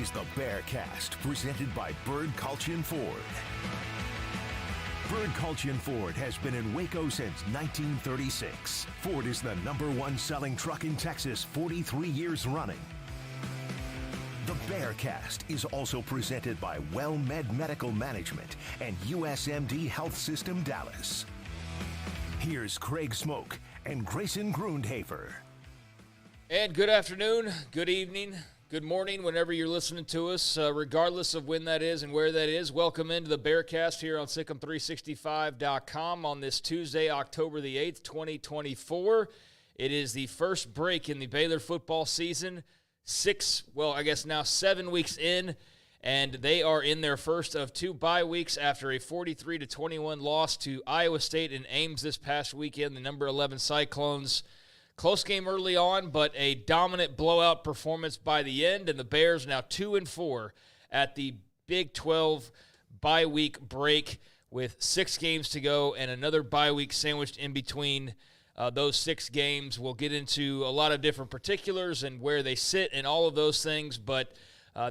is the Bearcast, presented by Bird Culchin Ford. Bird Culchin Ford has been in Waco since 1936. Ford is the #1 selling truck in Texas 43 years running. The Bearcast is also presented by WellMed Medical Management and USMD Health System Dallas. Here's Craig Smoak and Grayson Grundhoefer. And good afternoon, good evening, good morning, whenever you're listening to us, regardless of when that is and where that is. Welcome into the Bearcast here on SicEm365.com on this Tuesday, October the 8th, 2024. It is the first break in the Baylor football season. 7 weeks in, and they are in their first of 2 bye weeks after a 43-21 loss to Iowa State in Ames this past weekend, the number 11 Cyclones. Close game early on, but a dominant blowout performance by the end, and the Bears now 2-4 at the Big 12 bye week break with 6 games to go and another bye week sandwiched in between those 6 games. We'll get into a lot of different particulars and where they sit and all of those things, but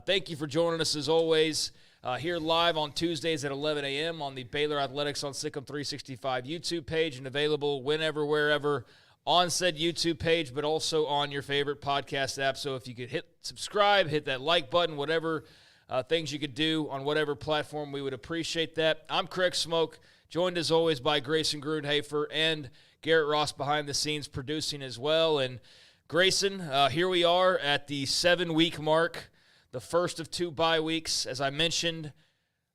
thank you for joining us as always here live on Tuesdays at 11 a.m. on the Baylor Athletics on SicEm 365 YouTube page and available whenever, wherever on said YouTube page, but also on your favorite podcast app. So if you could hit subscribe, hit that like button, whatever things you could do on whatever platform, we would appreciate that. I'm Craig Smoak, joined as always by Grayson Grundhoefer and Garrett Ross behind the scenes producing as well. And Grayson, here we are at the 7-week mark, the first of 2 bye weeks. As I mentioned,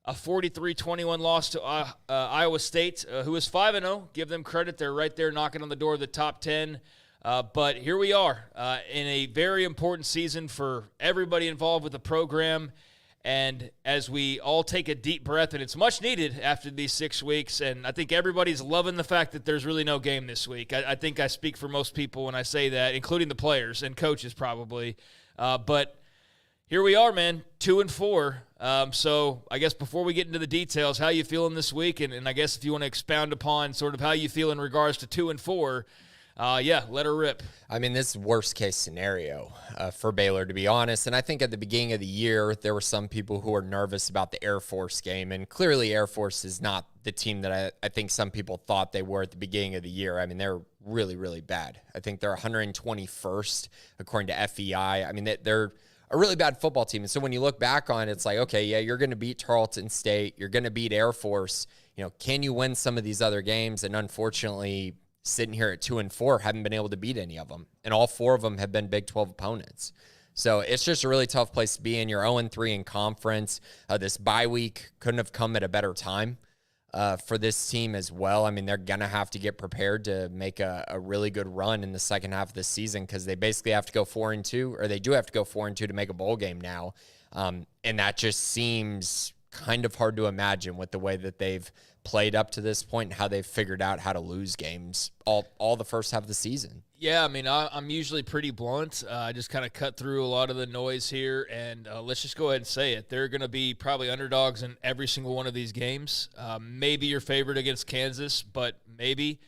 a 43-21 loss to Iowa State, who is 5-0. Give them credit. They're right there knocking on the door of the top 10. But here we are in a very important season for everybody involved with the program. And as we all take a deep breath, and it's much needed after these 6 weeks, and I think everybody's loving the fact that there's really no game this week. I think I speak for most people when I say that, including the players and coaches probably. But here we are, man, 2-4. So I guess before we get into the details, how you feeling this week? And I guess if you want to expound upon sort of how you feel in regards to 2-4, let her rip. I mean, this is worst-case scenario for Baylor, to be honest. And I think at the beginning of the year, there were some people who were nervous about the Air Force game. And clearly, Air Force is not the team that I think some people thought they were at the beginning of the year. I mean, they're really, really bad. I think they're 121st, according to FEI. I mean, they're a really bad football team. And so when you look back on it, it's like, okay, yeah, you're going to beat Tarleton State. You're going to beat Air Force. You know, can you win some of these other games? And unfortunately, sitting here at 2-4, haven't been able to beat any of them. And all 4 of them have been Big 12 opponents. So it's just a really tough place to be in. You're 0-3 in conference. This bye week couldn't have come at a better time for this team as well. I mean, they're going to have to get prepared to make a really good run in the second half of the season because they basically have to go 4-2, or they do have to go 4-2 to make a bowl game now. And that just seems kind of hard to imagine with the way that they've played up to this point and how they've figured out how to lose games all the first half of the season. Yeah, I mean, I'm usually pretty blunt. I just kind of cut through a lot of the noise here, and let's just go ahead and say it. They're going to be probably underdogs in every single one of these games. Maybe your favorite against Kansas, but maybe.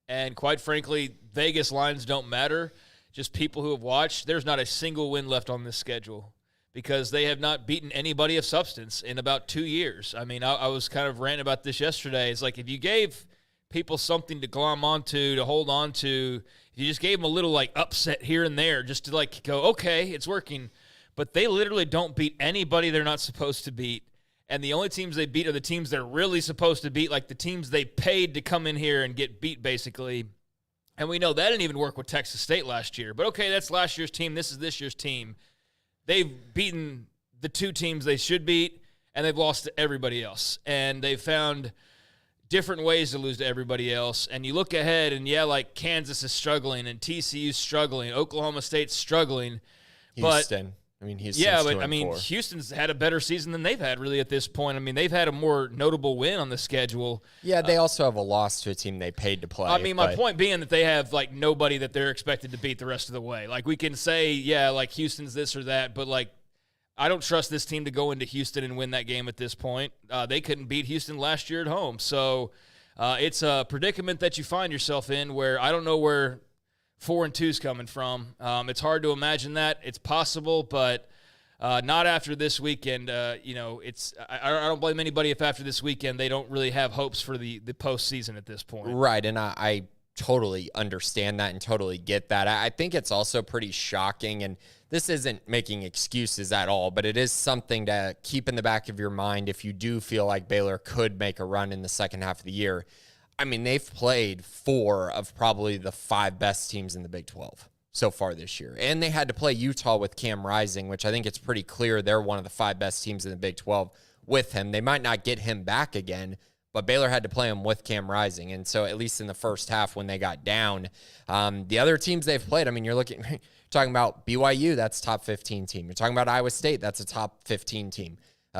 And quite frankly, Vegas lines don't matter. Just people who have watched, there's not a single win left on this schedule because they have not beaten anybody of substance in about 2 years. I mean, I was kind of ranting about this yesterday. It's like if you gave people something to glom onto, to hold on to, if you just gave them a little, like, upset here and there just to, like, go, okay, it's working. But they literally don't beat anybody they're not supposed to beat. And the only teams they beat are the teams they're really supposed to beat, like the teams they paid to come in here and get beat, basically. And we know that didn't even work with Texas State last year. But, okay, that's last year's team. This is this year's team. They've beaten the 2 teams they should beat, and they've lost to everybody else. And they've found different ways to lose to everybody else. And you look ahead, and, yeah, like Kansas is struggling, and TCU's struggling, Oklahoma State's struggling. Houston. Houston's had a better season than they've had really at this point. I mean, they've had a more notable win on the schedule. Yeah, they also have a loss to a team they paid to play. I mean, my point being that they have, like, nobody that they're expected to beat the rest of the way. Like, we can say, yeah, like, Houston's this or that, but, like, I don't trust this team to go into Houston and win that game at this point. They couldn't beat Houston last year at home. So it's a predicament that you find yourself in where I don't know where 4-2's coming from. It's hard to imagine that. It's possible, but Not after this weekend. I don't blame anybody if after this weekend they don't really have hopes for the postseason at this point. Right, and I totally understand that and totally get that. I think it's also pretty shocking, and this isn't making excuses at all, but it is something to keep in the back of your mind if you do feel like Baylor could make a run in the second half of the year. I mean, they've played 4 of probably the 5 best teams in the Big 12 so far this year. And they had to play Utah with Cam Rising, which I think it's pretty clear they're one of the 5 best teams in the Big 12 with him. They might not get him back again, but Baylor had to play him with Cam Rising. And so at least in the first half when they got down, the other teams they've played, I mean, you're talking about BYU, that's top 15 team. You're talking about Iowa State, that's a top 15 team.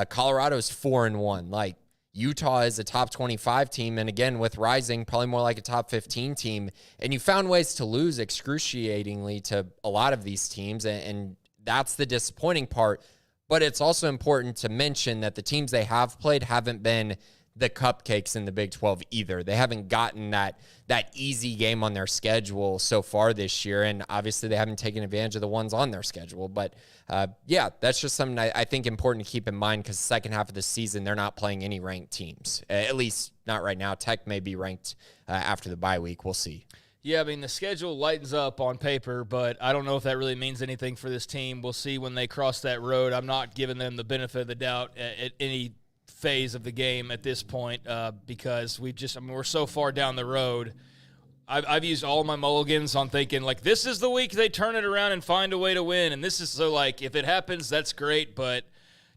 Colorado's 4-1. Like, Utah is a top 25 team, and again, with Rising, probably more like a top 15 team. And you found ways to lose excruciatingly to a lot of these teams, and that's the disappointing part. But it's also important to mention that the teams they have played haven't been the cupcakes in the Big 12 either. They haven't gotten that easy game on their schedule so far this year, and obviously they haven't taken advantage of the ones on their schedule. But yeah, that's just something I think important to keep in mind, because the second half of the season, they're not playing any ranked teams, at least not right now. Tech may be ranked after the bye week. We'll see. Yeah, I mean, the schedule lightens up on paper, but I don't know if that really means anything for this team. We'll see when they cross that road. I'm not giving them the benefit of the doubt at any phase of the game at this point, because we're so far down the road. I've used all my mulligans on thinking, like, this is the week they turn it around and find a way to win, and this is so, like, if it happens, that's great, but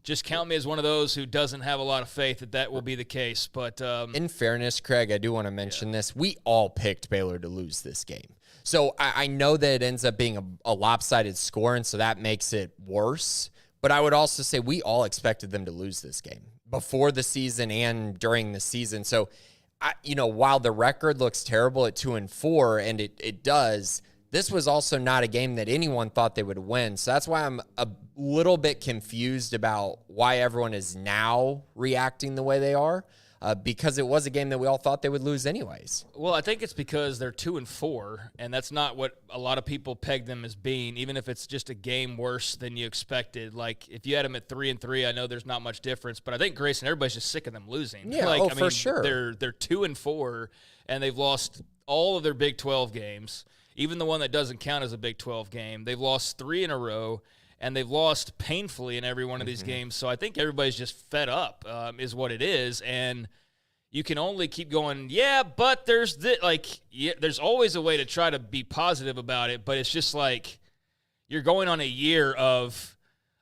just count me as one of those who doesn't have a lot of faith that will be the case. But in fairness, Craig, I do want to mention this. We all picked Baylor to lose this game. So I know that it ends up being a lopsided score, and so that makes it worse. But I would also say we all expected them to lose this game before the season and during the season. So, while the record looks terrible at 2-4, and it does, this was also not a game that anyone thought they would win. So that's why I'm a little bit confused about why everyone is now reacting the way they are, because it was a game that we all thought they would lose anyways. Well, I think it's because they're 2-4, and that's not what a lot of people peg them as being, even if it's just a game worse than you expected. Like, if you had them at 3-3, I know there's not much difference, but I think Grayson, everybody's just sick of them losing. Yeah, for sure. They're 2-4, and they've lost all of their Big 12 games, even the one that doesn't count as a Big 12 game. They've lost 3 in a row, and they've lost painfully in every one of these games. So I think everybody's just fed up, is what it is. And you can only keep going, yeah, but there's there's always a way to try to be positive about it. But it's just like you're going on a year of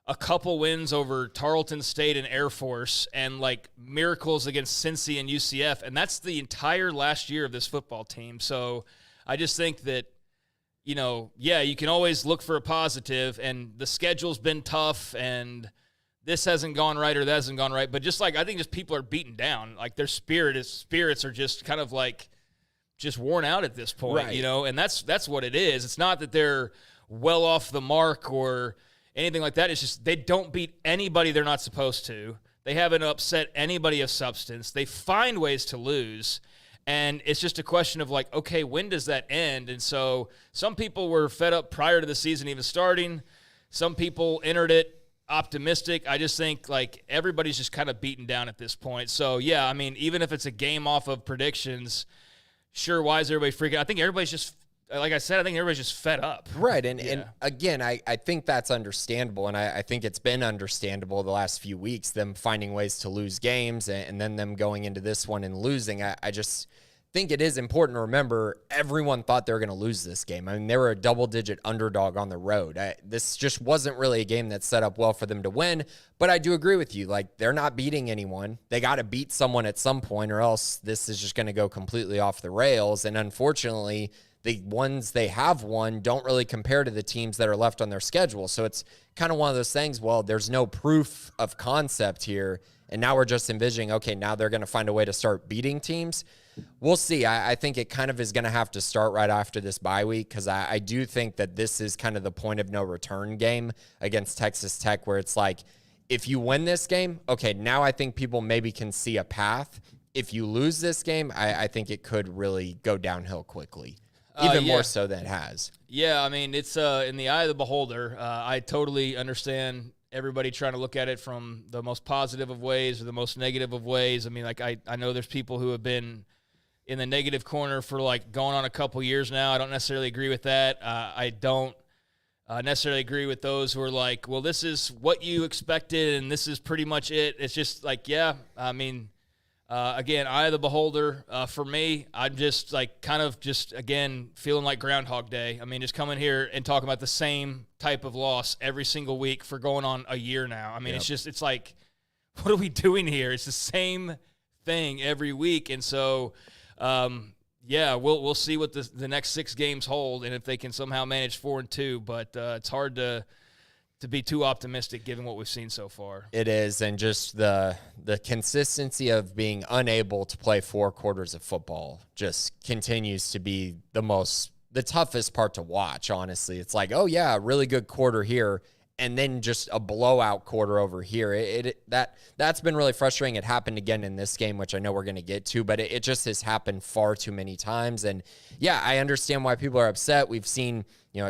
a couple wins over Tarleton State and Air Force, and like miracles against Cincy and UCF. And that's the entire last year of this football team. So I just think that, you can always look for a positive, and the schedule's been tough, and this hasn't gone right or that hasn't gone right. But just like, I think just people are beaten down. Like, their spirits are just kind of like just worn out at this point, right. And that's what it is. It's not that they're well off the mark or anything like that. It's just they don't beat anybody they're not supposed to. They haven't upset anybody of substance. They find ways to lose. And it's just a question of like, okay, when does that end? And so some people were fed up prior to the season even starting. Some people entered it optimistic. I just think like everybody's just kind of beaten down at this point. So yeah, I mean, even if it's a game off of predictions, sure, why is everybody freaking? I think everybody's just, like I said, I think everybody's just fed up. Right. And again, I think that's understandable. And I think it's been understandable the last few weeks, them finding ways to lose games and then them going into this one and losing. I just think it is important to remember everyone thought they were going to lose this game. I mean, they were a double-digit underdog on the road. This just wasn't really a game that set up well for them to win. But I do agree with you. Like, they're not beating anyone. They got to beat someone at some point, or else this is just going to go completely off the rails. And unfortunately, the ones they have won don't really compare to the teams that are left on their schedule. So it's kind of one of those things, well, there's no proof of concept here, and now we're just envisioning, okay, now they're going to find a way to start beating teams. We'll see. I think it kind of is going to have to start right after this bye week, because I do think that this is kind of the point of no return game against Texas Tech, where it's like, if you win this game, okay, now I think people maybe can see a path. If you lose this game, I think it could really go downhill quickly. Even more so than it has. Yeah, I mean, it's in the eye of the beholder. I totally understand everybody trying to look at it from the most positive of ways or the most negative of ways. I mean, like I know there's people who have been in the negative corner for like going on a couple years now. I don't necessarily agree with that. I don't necessarily agree with those who are like, well, this is what you expected and this is pretty much it. It's just like, yeah, I mean, again, eye of the beholder. For me, I'm just like kind of just, again, feeling like Groundhog Day. I mean, just coming here and talking about the same type of loss every single week for going on a year now. I mean, it's like, what are we doing here? It's the same thing every week. And so, yeah, we'll see what the next 6 games hold and if they can somehow manage 4-2. But it's hard to be too optimistic given what we've seen so far. It is, and just the consistency of being unable to play 4 quarters of football just continues to be the toughest part to watch, honestly. It's like, oh yeah, really good quarter here, and then just a blowout quarter over here. That's been really frustrating. It happened again in this game, which I know we're going to get to, but it just has happened far too many times. And yeah, I understand why people are upset. We've seen,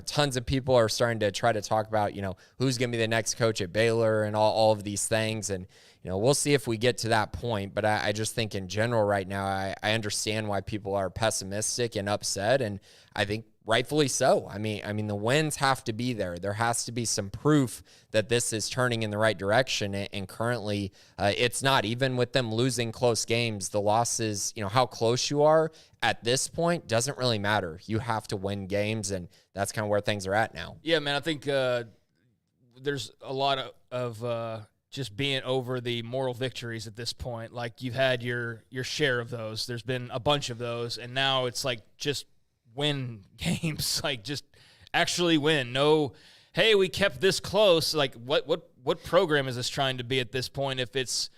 tons of people are starting to try to talk about, who's going to be the next coach at Baylor and all of these things. And, we'll see if we get to that point. But I just think in general right now, I understand why people are pessimistic and upset. And I think rightfully so. I mean, the wins have to be there. There has to be some proof that this is turning in the right direction. And currently, it's not. Even with them losing close games, the losses, how close you are at this point doesn't really matter. You have to win games, and that's kind of where things are at now. Yeah, man, I think there's a lot of just being over the moral victories at this point. Like, you've had your share of those. There's been a bunch of those, and now it's like just win games, like just actually win. No, hey, we kept this close. Like what program is this trying to be at this point? If it's,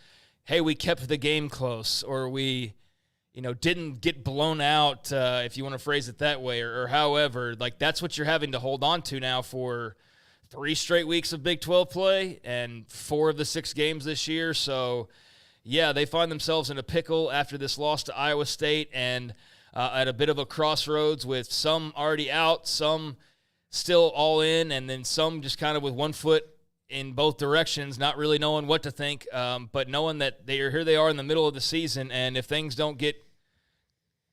hey, we kept the game close, or we, didn't get blown out, if you want to phrase it that way, or however, like that's what you're having to hold on to now for 3 straight weeks of Big 12 play and 4 of the 6 games this year. So yeah, they find themselves in a pickle after this loss to Iowa State, and at a bit of a crossroads with some already out, some still all in, and then some just kind of with one foot in both directions, not really knowing what to think, but knowing that here they are in the middle of the season, and if things don't get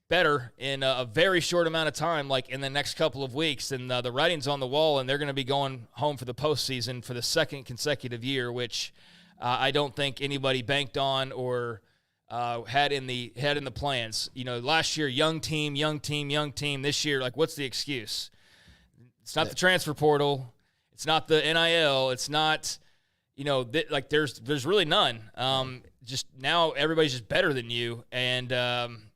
better in a very short amount of time, like in the next couple of weeks, then the writing's on the wall, and they're going to be going home for the postseason for the 2nd consecutive year, which I don't think anybody banked on or had in the plans. Last year, young team. This year, like, what's the excuse? It's not the transfer portal. It's not the NIL. It's not, there's really none. Just now, everybody's just better than you, and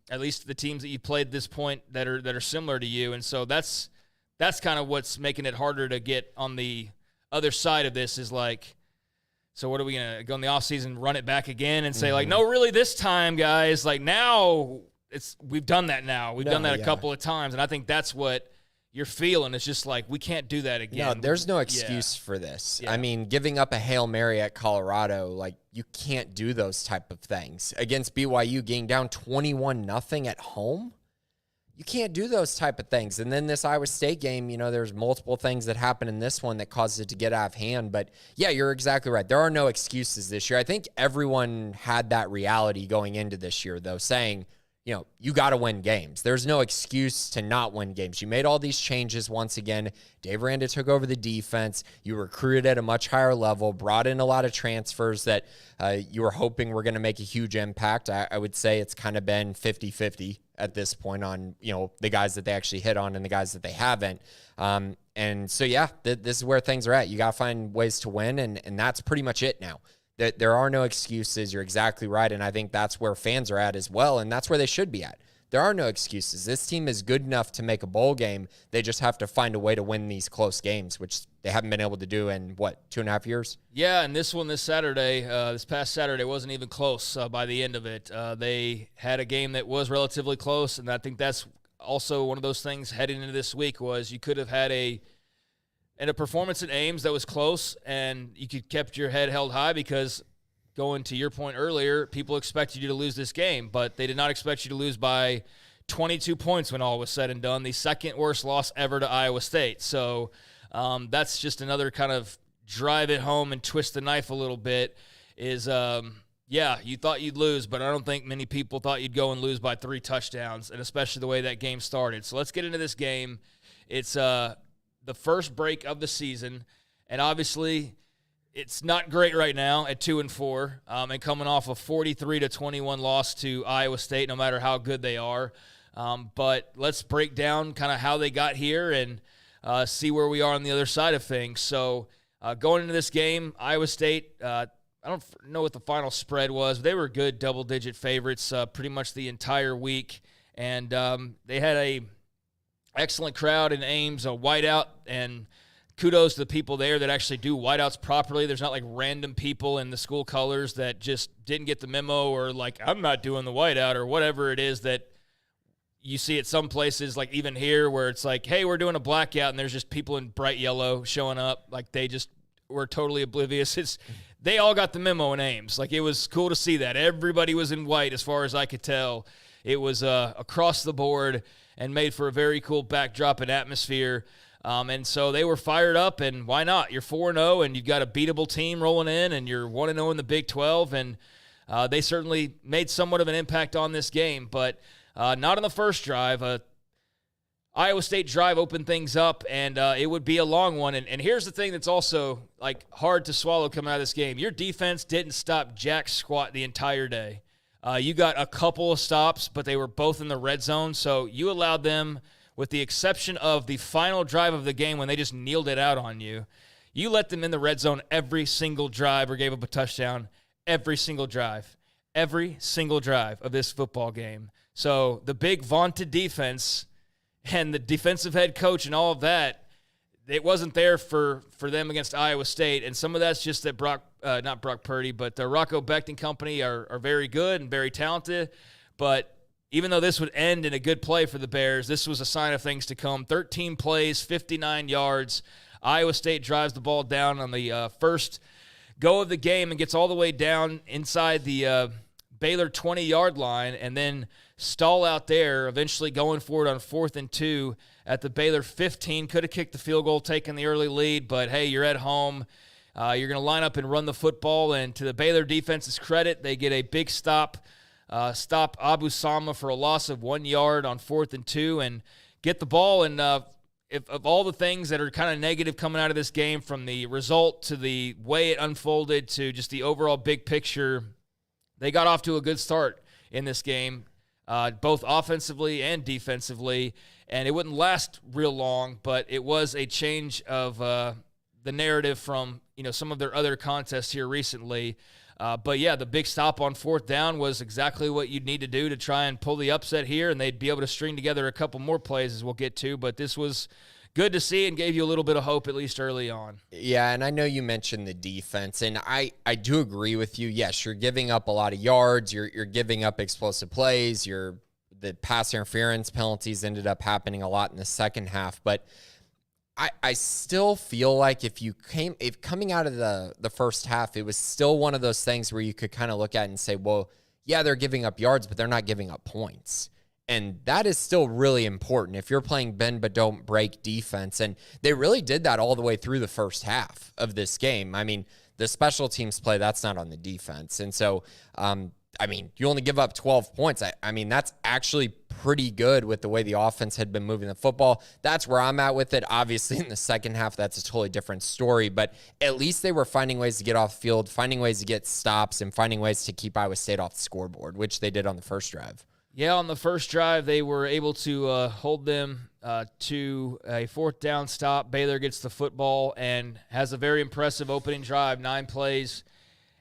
at least the teams that you played at this point that are similar to you, and so that's kind of what's making it harder to get on the other side of this. Is like, so what are we going to go in the offseason, run it back again and say, like, no, really this time, guys, like now we've done that now. We've done that a couple of times, and I think that's what you're feeling. It's just like, we can't do that again. No, there's no excuse for this. Yeah. I mean, giving up a Hail Mary at Colorado, like, you can't do those type of things. Against BYU, getting down 21-0 at home, you can't do those type of things. And then this Iowa State game, there's multiple things that happen in this one that caused it to get out of hand. But yeah, you're exactly right. There are no excuses this year. I think everyone had that reality going into this year, though, saying, you got to win games. There's no excuse to not win games. You made all these changes once again. Dave Aranda took over the defense. You recruited at a much higher level, brought in a lot of transfers that you were hoping were going to make a huge impact. I would say it's kind of been 50-50 at this point on, the guys that they actually hit on and the guys that they haven't. And so, yeah, this is where things are at. You got to find ways to win, and that's pretty much it now. There are no excuses. You're exactly right, and I think that's where fans are at as well, and that's where they should be at. There are no excuses. This team is good enough to make a bowl game. They just have to find a way to win these close games, which they haven't been able to do in, 2.5 years? Yeah, and this past Saturday, wasn't even close by the end of it. They had a game that was relatively close, and I think that's also one of those things heading into this week was you could have had a performance at Ames that was close, and you could kept your head held high because going to your point earlier, people expected you to lose this game, but they did not expect you to lose by 22 points when all was said and done, the 2nd worst loss ever to Iowa State. So that's just another kind of drive it home and twist the knife a little bit is, you thought you'd lose, but I don't think many people thought you'd go and lose by 3 touchdowns, and especially the way that game started. So let's get into this game. It's the first break of the season, and obviously it's not great right now at 2-4, and coming off a 43-21 loss to Iowa State, no matter how good they are. But let's break down kind of how they got here and see where we are on the other side of things. So going into this game, Iowa State, I don't know what the final spread was. But they were good double-digit favorites pretty much the entire week, and they had a excellent crowd in Ames, a whiteout, and kudos to the people there that actually do whiteouts properly. There's not like random people in the school colors that just didn't get the memo or like, I'm not doing the whiteout or whatever it is that you see at some places, like even here where it's like, hey, we're doing a blackout, and there's just people in bright yellow showing up. Like they just were totally oblivious. They all got the memo in Ames. Like it was cool to see that. Everybody was in white as far as I could tell. It was across the board and made for a very cool backdrop and atmosphere. And so they were fired up, and why not? You're 4-0, and you've got a beatable team rolling in, and you're 1-0 in the Big 12, and they certainly made somewhat of an impact on this game, but not on the first drive. Iowa State drive opened things up, and it would be a long one. And here's the thing that's also like hard to swallow coming out of this game. Your defense didn't stop jack squat the entire day. You got a couple of stops, but they were both in the red zone, so you allowed them, with the exception of the final drive of the game when they just kneeled it out on you, you let them in the red zone every single drive or gave up a touchdown every single drive of this football game. So the big vaunted defense and the defensive head coach and all of that, it wasn't there for them against Iowa State. And some of that's just that not Brock Purdy, but the Rocco Becht Company are very good and very talented. But even though this would end in a good play for the Bears, this was a sign of things to come. 13 plays, 59 yards. Iowa State drives the ball down on the first go of the game and gets all the way down inside the Baylor 20-yard line and then stall out there, eventually going for it on 4th and 2 at the Baylor 15. Could have kicked the field goal, taken the early lead, but hey, you're at home. You're going to line up and run the football, and to the Baylor defense's credit, they get a big stop Abu Sama for a loss of 1 yard on 4th and 2 and get the ball. And if of all the things that are kind of negative coming out of this game, from the result to the way it unfolded to just the overall big picture, they got off to a good start in this game, both offensively and defensively. And it wouldn't last real long, but it was a change of the narrative from some of their other contests here recently. But yeah, the big stop on 4th down was exactly what you'd need to do to try and pull the upset here, and they'd be able to string together a couple more plays as we'll get to. But this was good to see and gave you a little bit of hope, at least early on. Yeah, and I know you mentioned the defense, and I do agree with you. Yes, you're giving up a lot of yards. You're giving up explosive plays. The pass interference penalties ended up happening a lot in the second half, but I still feel like if coming out of the first half, it was still one of those things where you could kind of look at it and say, well, yeah, they're giving up yards, but they're not giving up points. And that is still really important if you're playing bend but don't break defense. And they really did that all the way through the first half of this game. I mean, the special teams play, that's not on the defense. And so, you only give up 12 points. I mean, that's actually pretty good with the way the offense had been moving the football. That's where I'm at with it. Obviously, in the second half, that's a totally different story. But at least they were finding ways to get off the field, finding ways to get stops, and finding ways to keep Iowa State off the scoreboard, which they did on the first drive. Yeah, on the first drive, they were able to hold them to a 4th down stop. Baylor gets the football and has a very impressive opening drive, 9 plays,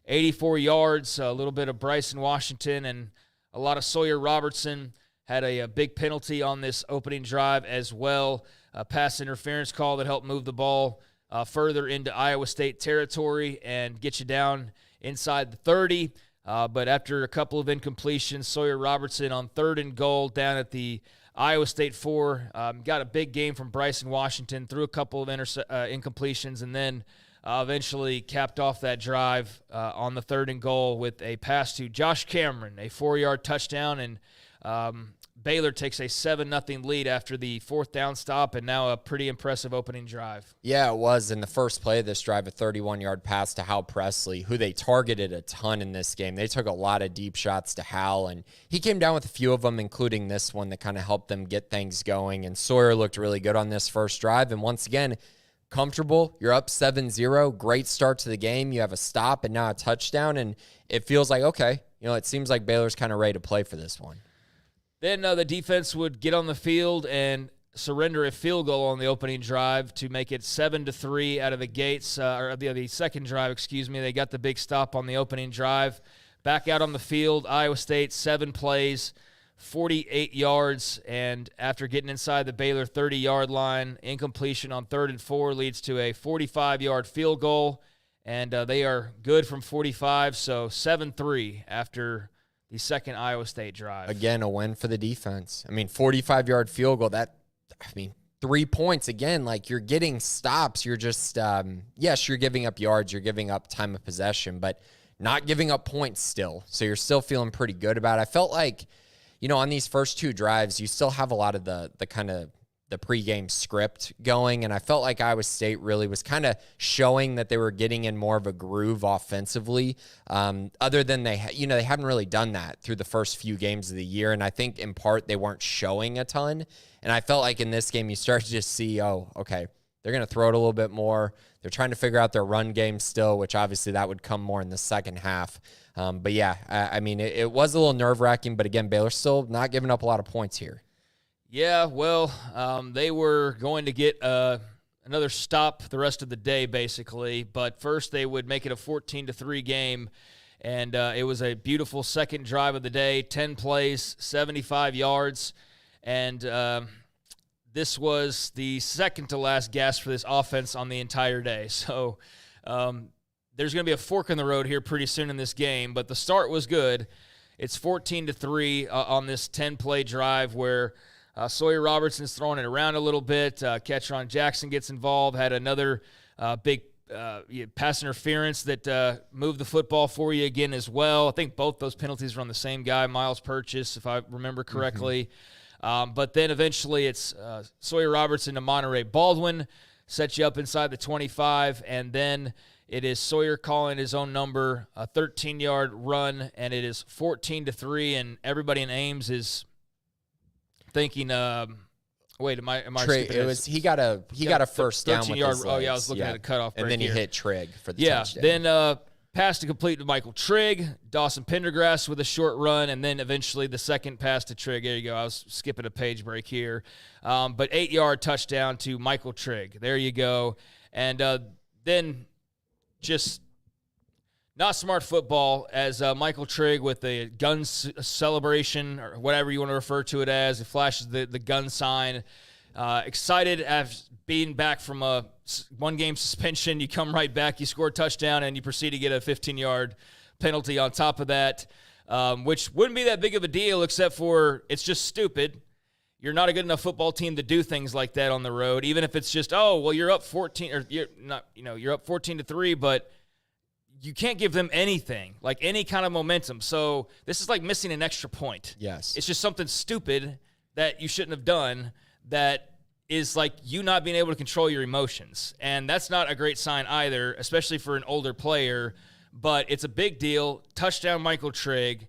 84 yards, a little bit of Bryson Washington and a lot of Sawyer Robertson. Had a big penalty on this opening drive as well, a pass interference call that helped move the ball further into Iowa State territory and get you down inside the 30. But after a couple of incompletions, Sawyer Robertson on 3rd and goal down at the Iowa State 4. Got a big game from Bryson Washington, threw a couple of incompletions, and then eventually capped off that drive on the 3rd and goal with a pass to Josh Cameron, a 4-yard touchdown. And Baylor takes a 7-0 lead after the fourth down stop, and now a pretty impressive opening drive. Yeah, it was. In the first play of this drive, a 31-yard pass to Hal Presley, who they targeted a ton in this game. They took a lot of deep shots to Hal, and he came down with a few of them, including this one that kind of helped them get things going. And Sawyer looked really good on this first drive. And once again, comfortable. You're up 7-0. Great start to the game. You have a stop and now a touchdown, and it feels like, okay, it seems like Baylor's kind of ready to play for this one. Then the defense would get on the field and surrender a field goal on the opening drive to make it 7-3 out of the gates, or the second drive, excuse me. They got the big stop on the opening drive. Back out on the field, Iowa State, 7 plays, 48 yards, and after getting inside the Baylor 30-yard line, incompletion on 3rd and 4 leads to a 45-yard field goal, and they are good from 45, so 7-3 after the second Iowa State drive. Again, a win for the defense. 45-yard field goal, 3 points. Again, like, you're getting stops. You're just, yes, you're giving up yards. You're giving up time of possession, but not giving up points still. So you're still feeling pretty good about it. I felt like, on these first 2 drives, you still have a lot of the kind of the pregame script going, and I felt like Iowa State really was kind of showing that they were getting in more of a groove offensively. Other than they haven't really done that through the first few games of the year, and I think in part they weren't showing a ton. And I felt like in this game you start to just see, oh, okay, they're going to throw it a little bit more. They're trying to figure out their run game still, which obviously that would come more in the second half. But yeah, it was a little nerve-wracking, but again, Baylor still not giving up a lot of points here. Yeah, well, they were going to get another stop the rest of the day, basically. But first they would make it a 14-3 game, and it was a beautiful second drive of the day, 10 plays, 75 yards. And this was the second to last gasp for this offense on the entire day. So there's going to be a fork in the road here pretty soon in this game, but the start was good. It's 14-3 on this 10-play drive where Sawyer Robertson's throwing it around a little bit. Ketron Jackson gets involved, had another big pass interference that moved the football for you again as well. I think both those penalties were on the same guy, Miles Purchase, if I remember correctly. But then eventually it's Sawyer Robertson to Monterey Baldwin, sets you up inside the 25, and then it is Sawyer calling his own number, a 13-yard run, and it is 14-3, and everybody in Ames is thinking, wait, am I skipping? It was he got a first down with his legs. Oh yeah, I was looking at a cutoff break and then he here. hit Trigg for the touchdown. Then pass to complete to Michael Trigg, Dawson Pendergrass with a short run, and then eventually the second pass to Trigg. There you go. I was skipping a page break here, but 8-yard touchdown to Michael Trigg. There you go, and then just not smart football as Michael Trigg with the gun celebration or whatever you want to refer to it as. It flashes the gun sign. Excited after being back from a one-game suspension. You come right back, you score a touchdown, and you proceed to get a 15-yard penalty on top of that, which wouldn't be that big of a deal except for it's just stupid. You're not a good enough football team to do things like that on the road, even if it's just, oh, well, you're up 14 or you're up 14-3, but you can't give them anything, like any kind of momentum. So this is like missing an extra point. Yes. It's just something stupid that you shouldn't have done that is like you not being able to control your emotions. And that's not a great sign either, especially for an older player, but it's a big deal. Touchdown Michael Trigg,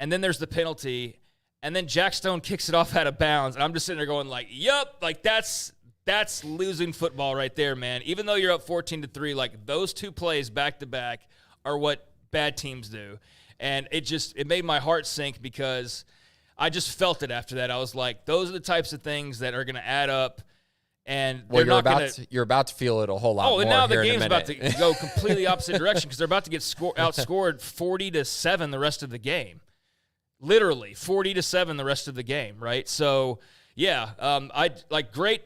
and then there's the penalty, and then Jack Stone kicks it off out of bounds, and I'm just sitting there going like, yep, like that's losing football right there, man. Even though you're up 14-3, like those two plays back-to-back are what bad teams do. And it made my heart sink because I just felt it after that. I was like, those are the types of things that are going to add up. And you're about to feel it a whole lot more. Oh, and now the here game's in a about to go completely opposite direction because they're about to get outscored 40-7 the rest of the game. Literally 40-7 the rest of the game, right? So, yeah, I like great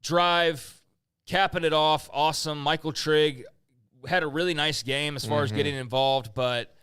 drive, capping it off, awesome. Michael Trigg had a really nice game as far as getting involved, but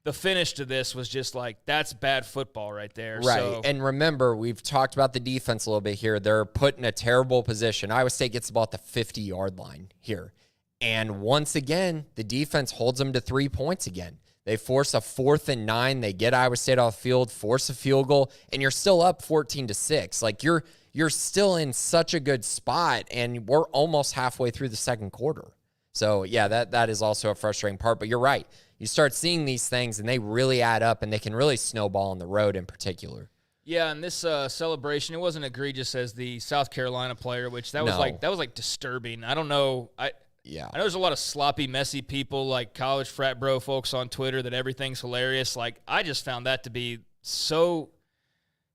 the finish to this was just like, that's bad football right there. Right, So, and remember, we've talked about the defense a little bit here. They're put in a terrible position. Iowa State gets about the 50-yard line here. And once again, the defense holds them to 3 points again. They force a 4th and 9. They get Iowa State off the field, force a field goal, and you're still up 14-6. Like you're still in such a good spot, and we're almost halfway through the second quarter. So, yeah, that is also a frustrating part. But you're right. You start seeing these things, and they really add up, and they can really snowball on the road in particular. Yeah, and this celebration, it wasn't egregious as the South Carolina player, which that was like disturbing. I don't know. I know there's a lot of sloppy, messy people like college frat bro folks on Twitter that everything's hilarious. Like, I just found that to be so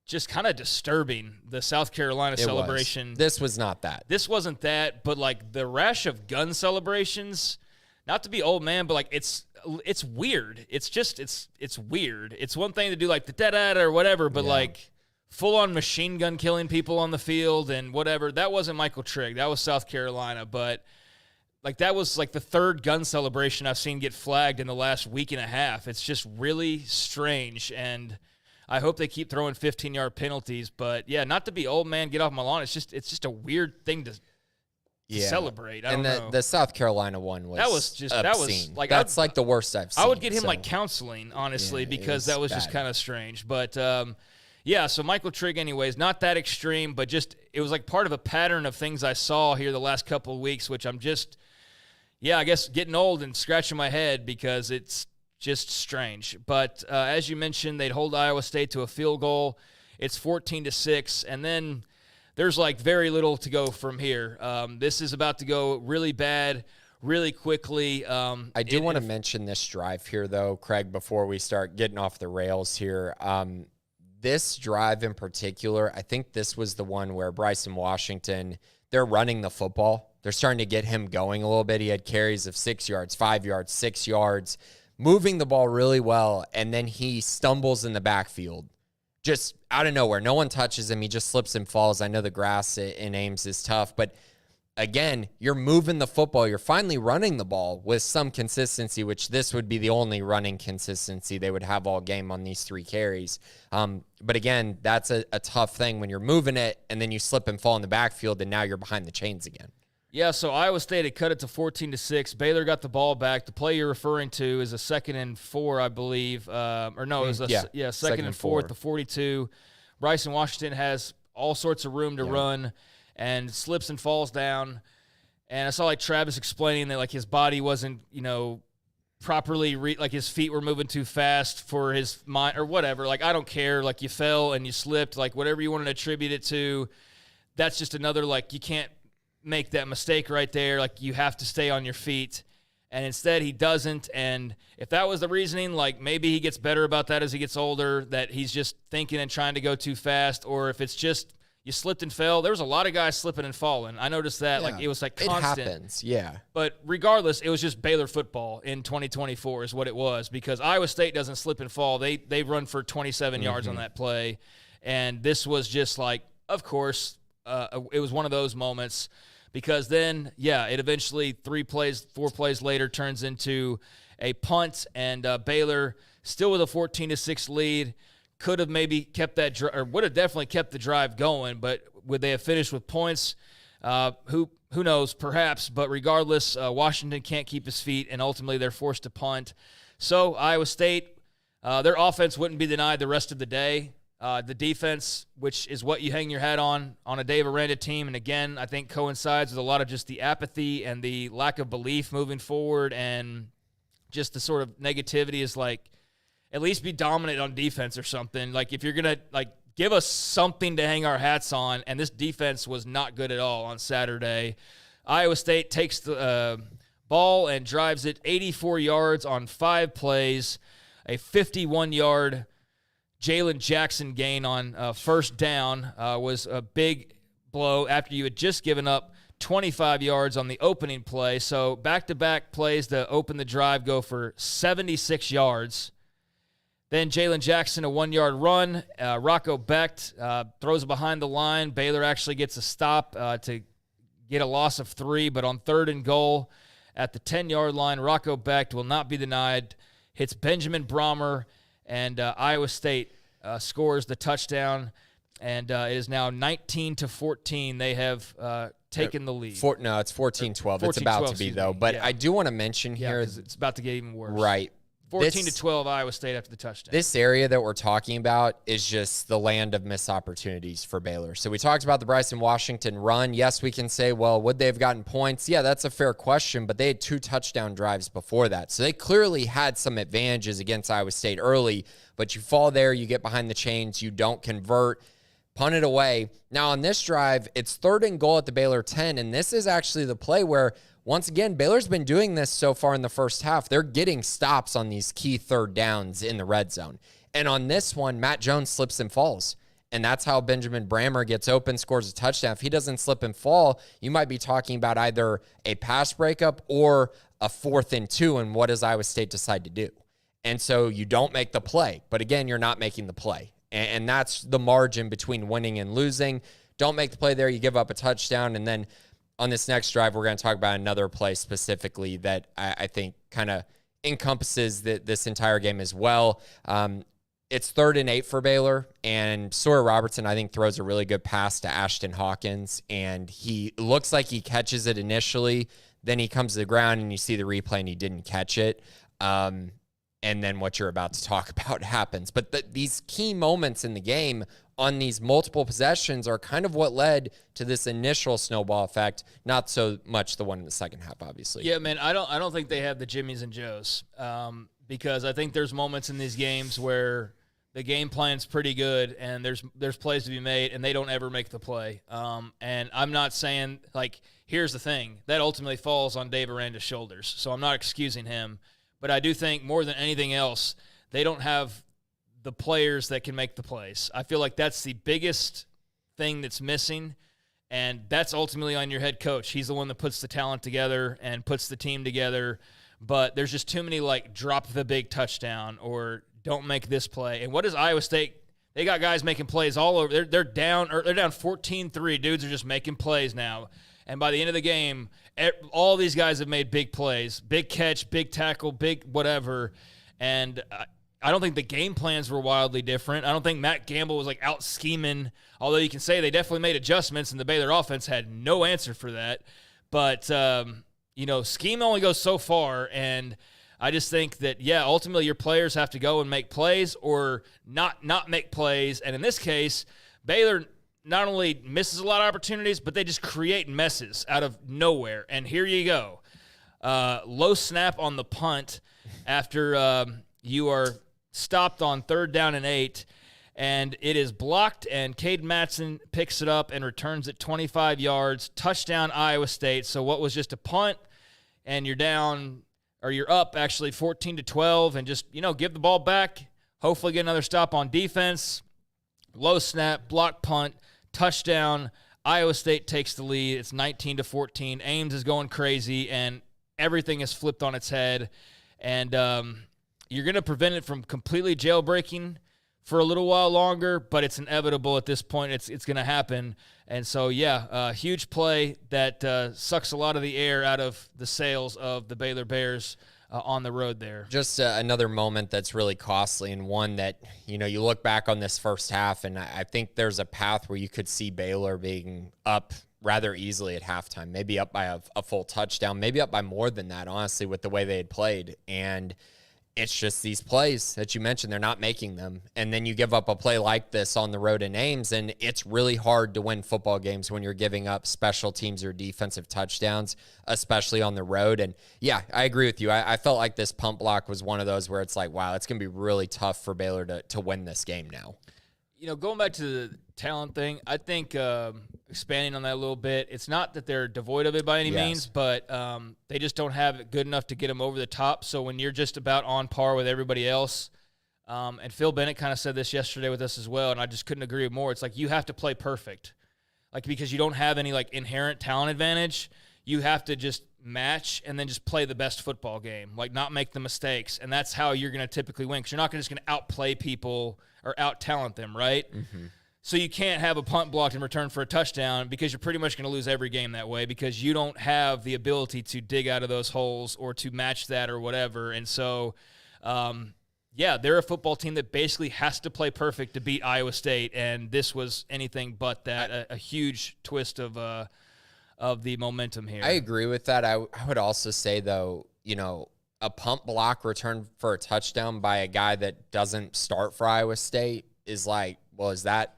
just kind of disturbing, the South Carolina celebration. This was not that. This wasn't that, but like the rash of gun celebrations, not to be old man, but like it's weird. It's just it's weird. It's one thing to do like the da-da or whatever, but like full-on machine gun killing people on the field and whatever. That wasn't Michael Trigg. That was South Carolina, but like that was like the third gun celebration I've seen get flagged in the last week and a half. It's just really strange, and I hope they keep throwing 15-yard penalties. But yeah, not to be old man, get off my lawn. It's just a weird thing to celebrate. I don't know. The South Carolina one was obscene. That was like that's like the worst I've seen. I would get him like counseling, honestly, because that was just kind of strange. But yeah, so Michael Trigg, anyways, not that extreme, but just it was like part of a pattern of things I saw here the last couple of weeks, which I'm just, I guess getting old and scratching my head because it's just strange. But as you mentioned, they'd hold Iowa State to a field goal. It's 14-6, and then there's like very little to go from here. This is about to go really bad, really quickly. I do want to mention this drive here, though, Craig, before we start getting off the rails here. This drive in particular, I think this was the one where Bryson Washington, they're running the football. They're starting to get him going a little bit. He had carries of 6 yards, 5 yards, 6 yards, moving the ball really well, and then he stumbles in the backfield. Just out of nowhere. No one touches him. He just slips and falls. I know the grass in Ames is tough, but again, you're moving the football. You're finally running the ball with some consistency, which this would be the only running consistency they would have all game on these 3 carries. But again, that's a tough thing when you're moving it and then you slip and fall in the backfield and now you're behind the chains again. Yeah, so Iowa State had cut it to 14-6. Baylor got the ball back. The play you're referring to is a 2nd and 4, I believe. It was a second and 4 at the 42. Bryson Washington has all sorts of room to run and slips and falls down. And I saw like Travis explaining that like his body wasn't, properly like his feet were moving too fast for his mind or whatever. Like, I don't care. Like, you fell and you slipped, like whatever you want to attribute it to. That's just another, like, you can't make that mistake right there. Like, you have to stay on your feet. And instead he doesn't. And if that was the reasoning, like maybe he gets better about that as he gets older, that he's just thinking and trying to go too fast. Or if it's just you slipped and fell. There was a lot of guys slipping and falling. I noticed that. Like, it was like constant. It happens, yeah. But regardless, it was just Baylor football in 2024 is what it was, because Iowa State doesn't slip and fall. They run for 27 yards on that play. And this was just like, of course, it was one of those moments. Because then, it eventually 4 plays later turns into a punt, and Baylor still with a 14-6 lead. Could have maybe kept that, or would have definitely kept the drive going, but would they have finished with points? Who knows? Perhaps. But regardless, Washington can't keep his feet, and ultimately they're forced to punt. So Iowa State, their offense wouldn't be denied the rest of the day. The defense, which is what you hang your hat on a Dave Aranda team, and again, I think coincides with a lot of just the apathy and the lack of belief moving forward, and just the sort of negativity is like, at least be dominant on defense or something. Like, if you're going to, like, give us something to hang our hats on, and this defense was not good at all on Saturday. Iowa State takes the ball and drives it 84 yards on 5 plays, a 51-yard Jalen Jackson gain on first down was a big blow after you had just given up 25 yards on the opening play. So back-to-back plays to open the drive go for 76 yards. Then Jalen Jackson, a 1-yard run. Rocco Becht throws it behind the line. Baylor actually gets a stop to get a loss of 3, but on 3rd and goal at the 10-yard line, Rocco Becht will not be denied. Hits Benjamin Brahmer, and Iowa State scores the touchdown, and it is now 19-14. They have taken the lead. It's 14-12. It's about to be, though. But I do want to mention here. It's about to get even worse. Right. 14-12 Iowa State after the touchdown. This area that we're talking about is just the land of missed opportunities for Baylor. So we talked about the Bryson Washington run. Yes, we can say, well, would they have gotten points? Yeah, that's a fair question, but they had 2 touchdown drives before that. So they clearly had some advantages against Iowa State early, but you fall there, you get behind the chains, you don't convert, punt it away. Now on this drive, it's 3rd and goal at the Baylor 10, and this is actually the play where, once again, Baylor's been doing this so far in the first half. They're getting stops on these key 3rd downs in the red zone. And on this one, Matt Jones slips and falls. And that's how Benjamin Brammer gets open, scores a touchdown. If he doesn't slip and fall, you might be talking about either a pass breakup or a 4th and 2. And what does Iowa State decide to do? And so you don't make the play. But again, you're not making the play. And that's the margin between winning and losing. Don't make the play there. You give up a touchdown. And then on this next drive, we're going to talk about another play specifically that I think kind of encompasses this entire game as well. It's 3rd and 8 for Baylor, and Sawyer Robertson, I think, throws a really good pass to Ashton Hawkins, and he looks like he catches it initially. Then he comes to the ground, and you see the replay, and he didn't catch it. And then what you're about to talk about happens. But these key moments in the game on these multiple possessions are kind of what led to this initial snowball effect, not so much the one in the second half, obviously. Yeah, man, I don't think they have the Jimmies and Joes, because I think there's moments in these games where the game plan's pretty good and there's plays to be made and they don't ever make the play. And I'm not saying, like, here's the thing, that ultimately falls on Dave Aranda's shoulders, so I'm not excusing him. But I do think more than anything else, they don't have the players that can make the plays. I feel like that's the biggest thing that's missing, and that's ultimately on your head coach. He's the one that puts the talent together and puts the team together, but there's just too many, like, drop the big touchdown or don't make this play. And what is Iowa State? They got guys making plays all over. They're down 14-3. Dudes are just making plays now. And by the end of the game, all these guys have made big plays, big catch, big tackle, big whatever. And I don't think the game plans were wildly different. I don't think Matt Gamble was, like, out scheming, although you can say they definitely made adjustments, and the Baylor offense had no answer for that. But, scheme only goes so far, and I just think that, yeah, ultimately your players have to go and make plays or not make plays. And in this case, Baylor not only misses a lot of opportunities, but they just create messes out of nowhere. And here you go. Low snap on the punt after you are stopped on 3rd down and 8, and it is blocked, and Cade Matson picks it up and returns it 25 yards. Touchdown, Iowa State. So what was just a punt, and you're down, or you're up actually 14-12, and just, give the ball back, hopefully get another stop on defense. Low snap, block punt, touchdown. Iowa State takes the lead. It's 19-14. Ames is going crazy, and everything is flipped on its head. And you're going to prevent it from completely jailbreaking for a little while longer, but it's inevitable at this point. It's going to happen. And so, yeah, huge play that sucks a lot of the air out of the sails of the Baylor Bears on the road there. Just another moment that's really costly, and one that, you look back on this first half, and I think there's a path where you could see Baylor being up rather easily at halftime, maybe up by a full touchdown, maybe up by more than that, honestly, with the way they had played. And it's just these plays that you mentioned, they're not making them. And then you give up a play like this on the road in Ames, and it's really hard to win football games when you're giving up special teams or defensive touchdowns, especially on the road. And, yeah, I agree with you. I felt like this punt block was one of those where it's like, wow, it's going to be really tough for Baylor to win this game now. Going back to the talent thing, I think expanding on that a little bit, it's not that they're devoid of it by any means, but they just don't have it good enough to get them over the top. So when you're just about on par with everybody else, and Phil Bennett kind of said this yesterday with us as well, and I just couldn't agree more. It's like you have to play perfect, like, because you don't have any, like, inherent talent advantage. You have to just match and then just play the best football game, like, not make the mistakes, and that's how you're going to typically win, because you're not just going to outplay people or out-talent them, right? Mm-hmm. So you can't have a punt blocked in return for a touchdown, because you're pretty much going to lose every game that way, because you don't have the ability to dig out of those holes or to match that or whatever. And so, they're a football team that basically has to play perfect to beat Iowa State, and this was anything but that, a huge twist of the momentum here. I agree with that. I would also say, though, a punt block return for a touchdown by a guy that doesn't start for Iowa State is like, well, is that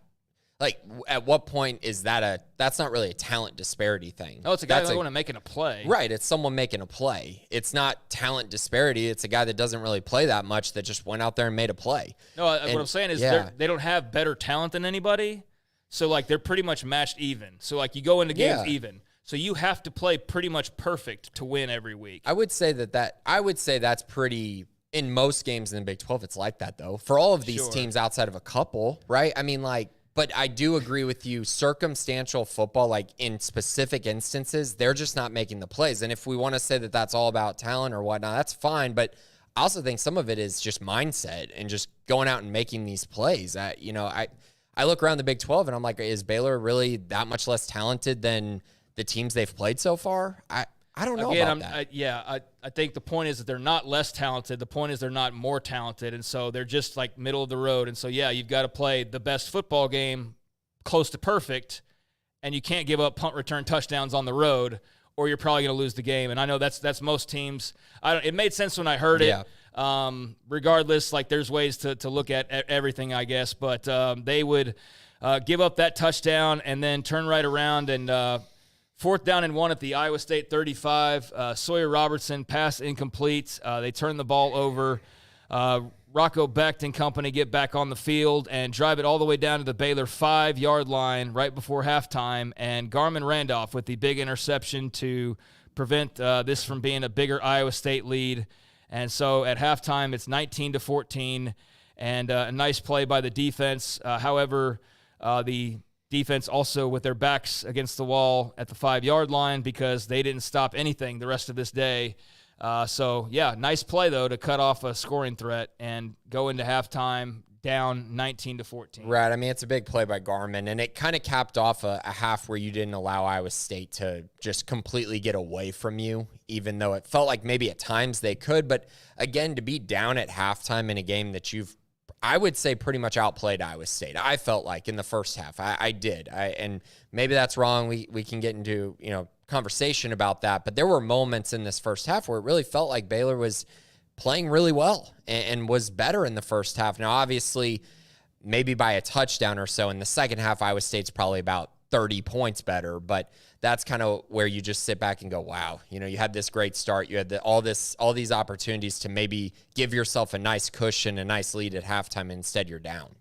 like, at what point is that's not really a talent disparity thing. No, it's a guy going and making a play. Right. It's someone making a play. It's not talent disparity. It's a guy that doesn't really play that much that just went out there and made a play. No, what I'm saying is they don't have better talent than anybody. So, like, they're pretty much matched even. So, like, you go into games even. So you have to play pretty much perfect to win every week. I would say that's pretty. In most games in the Big 12, it's like that, though. For all of these teams outside of a couple, right? I mean, like, but I do agree with you. Circumstantial football, like in specific instances, they're just not making the plays. And if we want to say that that's all about talent or whatnot, that's fine. But I also think some of it is just mindset and just going out and making these plays. I look around the Big 12 and I'm like, is Baylor really that much less talented than the teams they've played so far? I don't know about that. I think the point is that they're not less talented. The point is they're not more talented, and so they're just like middle of the road. And so, you've got to play the best football game close to perfect, and you can't give up punt return touchdowns on the road, or you're probably going to lose the game. And I know that's most teams. It made sense when I heard it. Regardless, like there's ways to look at everything, I guess. But they would give up that touchdown and then turn right around and 4th down and 1 at the Iowa State 35. Sawyer Robertson, pass incomplete. They turn the ball over. Rocco Becht and company get back on the field and drive it all the way down to the Baylor 5-yard line right before halftime. And Garmin Randolph with the big interception to prevent this from being a bigger Iowa State lead. And so at halftime, it's 19-14, and a nice play by the defense. However, the defense also with their backs against the wall at the 5-yard line because they didn't stop anything the rest of this day. Nice play, though, to cut off a scoring threat and go into halftime down 19-14. Right. I mean, it's a big play by Garmin, and it kind of capped off a half where you didn't allow Iowa State to just completely get away from you, even though it felt like maybe at times they could. But, again, to be down at halftime in a game that I would say pretty much outplayed Iowa State. I felt like in the first half. I did. And maybe that's wrong. We can get into, conversation about that. But there were moments in this first half where it really felt like Baylor was playing really well and was better in the first half. Now, obviously, maybe by a touchdown or so in the second half, Iowa State's probably about 30 points better. But that's kind of where you just sit back and go, wow, you had this great start. You had all these opportunities to maybe give yourself a nice cushion, a nice lead at halftime, and instead you're down.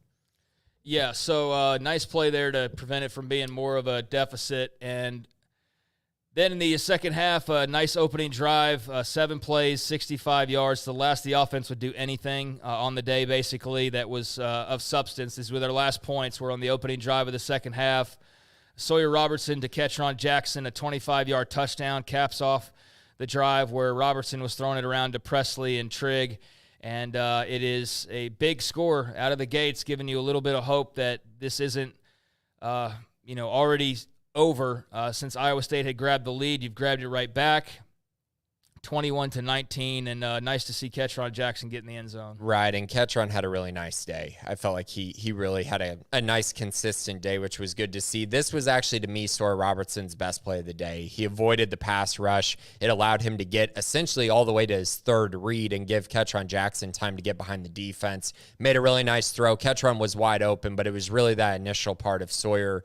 Yeah, so nice play there to prevent it from being more of a deficit. And then in the second half, a nice opening drive, 7 plays, 65 yards. The last the offense would do anything on the day, basically, that was of substance. These were their last points were on the opening drive of the second half. Sawyer Robertson to Ketron Jackson, a 25-yard touchdown, caps off the drive where Robertson was throwing it around to Presley and Trigg. And it is a big score out of the gates, giving you a little bit of hope that this isn't, already over. Since Iowa State had grabbed the lead, you've grabbed it right back. 21-19, and nice to see Ketron Jackson get in the end zone. Right, and Ketron had a really nice day. I felt like he really had a nice, consistent day, which was good to see. This was actually, to me, Sawyer Robertson's best play of the day. He avoided the pass rush. It allowed him to get essentially all the way to his third read and give Ketron Jackson time to get behind the defense. Made a really nice throw. Ketron was wide open, but it was really that initial part of Sawyer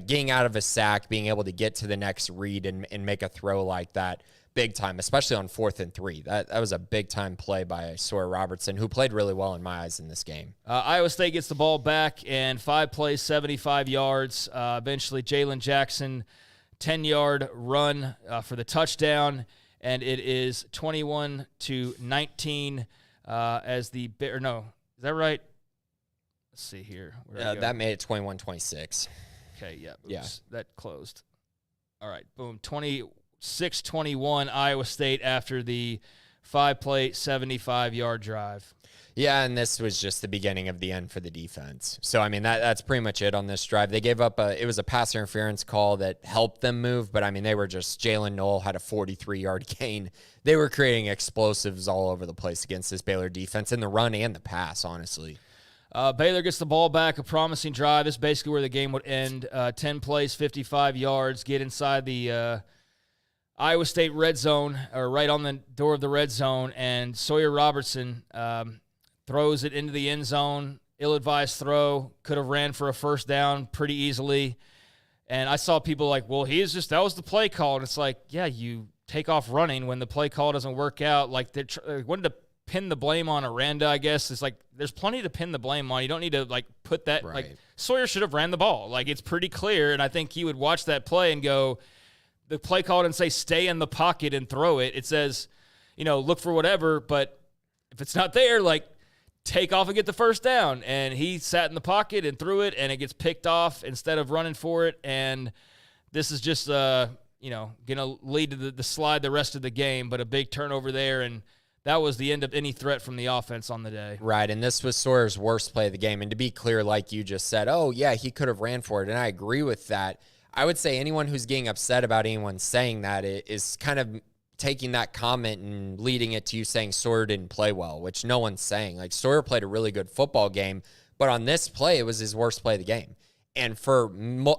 getting out of a sack, being able to get to the next read and make a throw like that. Big time, especially on 4th and 3. That was a big-time play by Sawyer Robertson, who played really well in my eyes in this game. Iowa State gets the ball back, and 5 plays, 75 yards. Eventually, Jalen Jackson, 10-yard run for the touchdown, and it is 21-19 as the – no, is that right? Let's see here. That made it 21-26. Okay, yeah. Oops, yeah. That closed. All right, boom, 6-21 Iowa State after the 5-play, 75-yard drive. Yeah, and this was just the beginning of the end for the defense. So, I mean, that's pretty much it on this drive. They gave up it was a pass interference call that helped them move, but, I mean, they were just – Jalen Knoll had a 43-yard gain. They were creating explosives all over the place against this Baylor defense in the run and the pass, honestly. Baylor gets the ball back, a promising drive. This is basically where the game would end. 10 plays, 55 yards, get inside the Iowa State red zone, or right on the door of the red zone, and Sawyer Robertson throws it into the end zone. Ill-advised throw, could have ran for a first down pretty easily. And I saw people like, well, that was the play call. And it's like, yeah, you take off running when the play call doesn't work out. Like, they wanted to pin the blame on Aranda, I guess. It's like, there's plenty to pin the blame on. You don't need to, like, put that, Right. like, Sawyer should have ran the ball. Like, it's pretty clear. And I think he would watch that play and go, the play call didn't say stay in the pocket and throw it. It says, look for whatever. But if it's not there, like, take off and get the first down. And he sat in the pocket and threw it, and it gets picked off instead of running for it. And this is just, going to lead to the slide the rest of the game, but a big turnover there. And that was the end of any threat from the offense on the day. Right, and this was Sawyer's worst play of the game. And to be clear, like you just said, oh, yeah, he could have ran for it, and I agree with that. I would say anyone who's getting upset about anyone saying that is kind of taking that comment and leading it to you saying Sawyer didn't play well, which no one's saying. Like, Sawyer played a really good football game, but on this play, it was his worst play of the game. And for,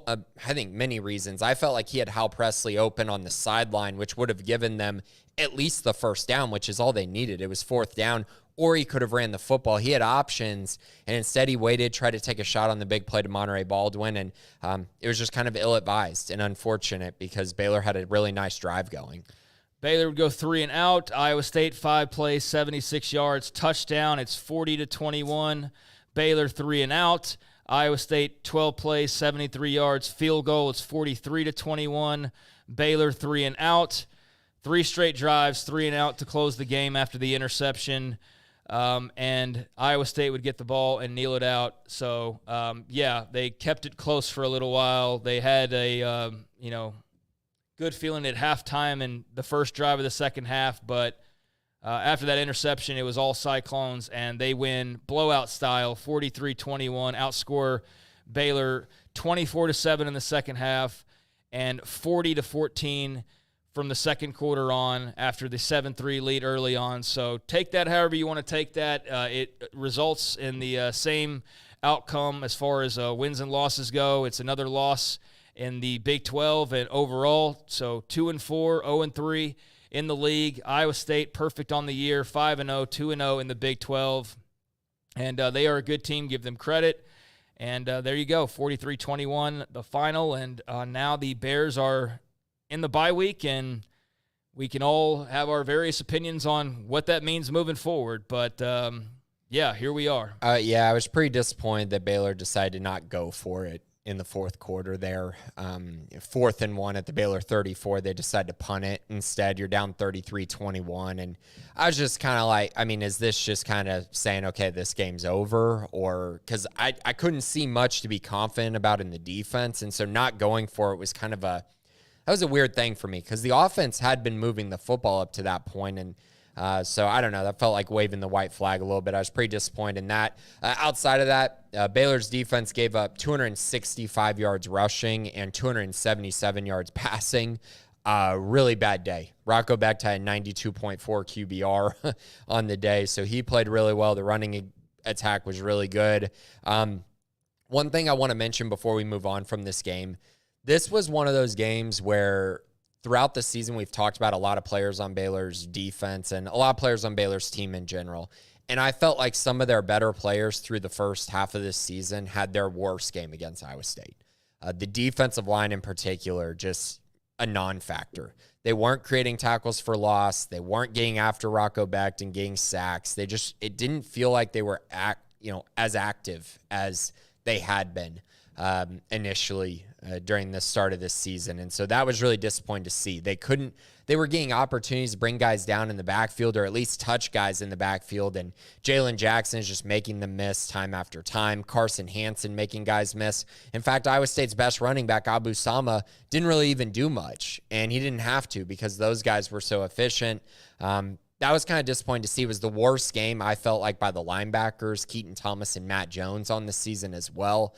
I think, many reasons, I felt like he had Hal Presley open on the sideline, which would have given them at least the first down, which is all they needed. It was fourth down, or he could have ran the football. He had options, and instead he waited, tried to take a shot on the big play to Monterey Baldwin, and it was just kind of ill-advised and unfortunate because Baylor had a really nice drive going. Baylor would go 3 and out. Iowa State 5 plays, 76 yards, touchdown. It's 40-21. Baylor 3 and out. Iowa State 12 plays, 73 yards, field goal. It's 43-21. Baylor 3 and out. 3 straight drives, 3 and out to close the game after the interception. And Iowa State would get the ball and kneel it out. So, they kept it close for a little while. They had a, good feeling at halftime and the first drive of the second half, but after that interception, it was all Cyclones, and they win blowout style, 43-21, outscore Baylor 24-7 in the second half, and 40-14 from the second quarter on after the 7-3 lead early on. So take that however you want to take that. It results in the same outcome as far as wins and losses go. It's another loss in the Big 12 and overall. So 2-4, 0-3 in the league. Iowa State perfect on the year, 5-0, 2-0 in the Big 12. And they are a good team. Give them credit. And there you go, 43-21, the final. And now the Bears are in the bye week, and we can all have our various opinions on what that means moving forward. But, here we are. I was pretty disappointed that Baylor decided to not go for it in the fourth quarter there. 4th and 1 at the Baylor 34. They decided to punt it. Instead, you're down 33-21. And I was just kind of like, is this just kind of saying, okay, this game's over? Or because I couldn't see much to be confident about in the defense. And so not going for it was kind of that was a weird thing for me because the offense had been moving the football up to that point. And so I don't know. That felt like waving the white flag a little bit. I was pretty disappointed in that. Outside of that, Baylor's defense gave up 265 yards rushing and 277 yards passing. Really bad day. Rocco Becht had a 92.4 QBR on the day, so he played really well. The running attack was really good. One thing I want to mention before we move on from this game, this was one of those games where throughout the season, we've talked about a lot of players on Baylor's defense and a lot of players on Baylor's team in general. And I felt like some of their better players through the first half of this season had their worst game against Iowa State. The defensive line in particular, just a non-factor. They weren't creating tackles for loss. They weren't getting after Rocco Becht and getting sacks. It didn't feel like they were as active as they had been initially during the start of this season. And so that was really disappointing to see. They were getting opportunities to bring guys down in the backfield or at least touch guys in the backfield. And Jalen Jackson is just making them miss time after time. Carson Hansen making guys miss. In fact, Iowa State's best running back, Abu Sama, didn't really even do much. And he didn't have to because those guys were so efficient. That was kind of disappointing to see. It was the worst game, I felt like, by the linebackers, Keaton Thomas and Matt Jones on the season as well.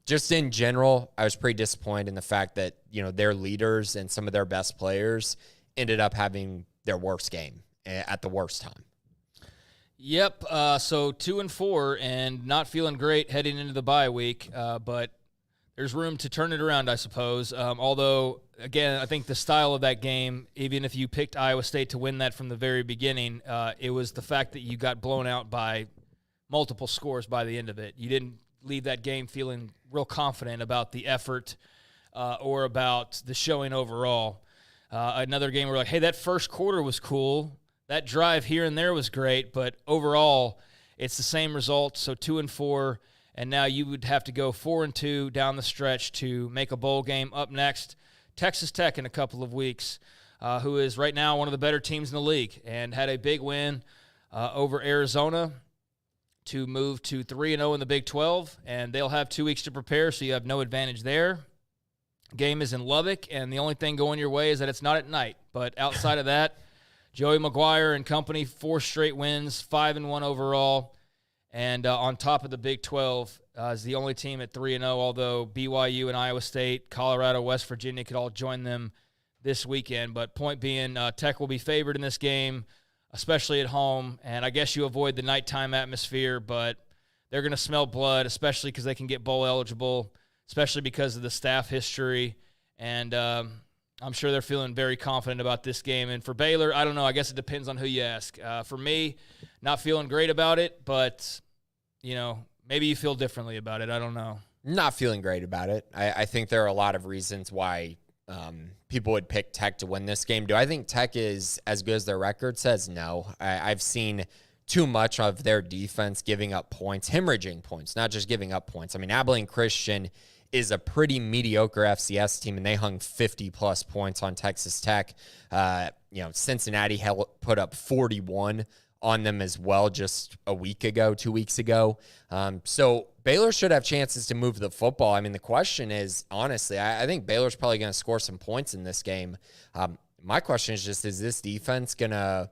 Just in general, I was pretty disappointed in the fact that, their leaders and some of their best players ended up having their worst game at the worst time. Yep. So 2-4 and not feeling great heading into the bye week. But there's room to turn it around, I suppose. Although, again, I think the style of that game, even if you picked Iowa State to win that from the very beginning, it was the fact that you got blown out by multiple scores by the end of it. You didn't leave that game feeling real confident about the effort or about the showing overall. Another game where we're like, hey, that first quarter was cool. That drive here and there was great, but overall it's the same result, so 2-4. And now you would have to go 4-2 down the stretch to make a bowl game. Up next, Texas Tech in a couple of weeks, who is right now one of the better teams in the league and had a big win over Arizona to move to 3-0 in the Big 12. And they'll have 2 weeks to prepare, so you have no advantage there. Game is in Lubbock, and the only thing going your way is that it's not at night. But outside of that, Joey McGuire and company, 4 straight wins, 5-1 overall. And on top of the Big 12, is the only team at 3-0, although BYU and Iowa State, Colorado, West Virginia could all join them this weekend. But point being, Tech will be favored in this game, especially at home. And I guess you avoid the nighttime atmosphere, but they're going to smell blood, especially because they can get bowl eligible, especially because of the staff history. And I'm sure they're feeling very confident about this game. And for Baylor, I don't know. I guess it depends on who you ask. For me, not feeling great about it, but, maybe you feel differently about it. I don't know. Not feeling great about it. I think there are a lot of reasons why people would pick Tech to win this game. Do I think Tech is as good as their record says? No. I've seen too much of their defense giving up points, hemorrhaging points, not just giving up points. I mean, Abilene Christian is a pretty mediocre FCS team, and they hung 50-plus points on Texas Tech. Cincinnati put up 41 on them as well just a week ago, 2 weeks ago. So Baylor should have chances to move the football. I mean, the question is, honestly, I think Baylor's probably going to score some points in this game. My question is just, is this defense going to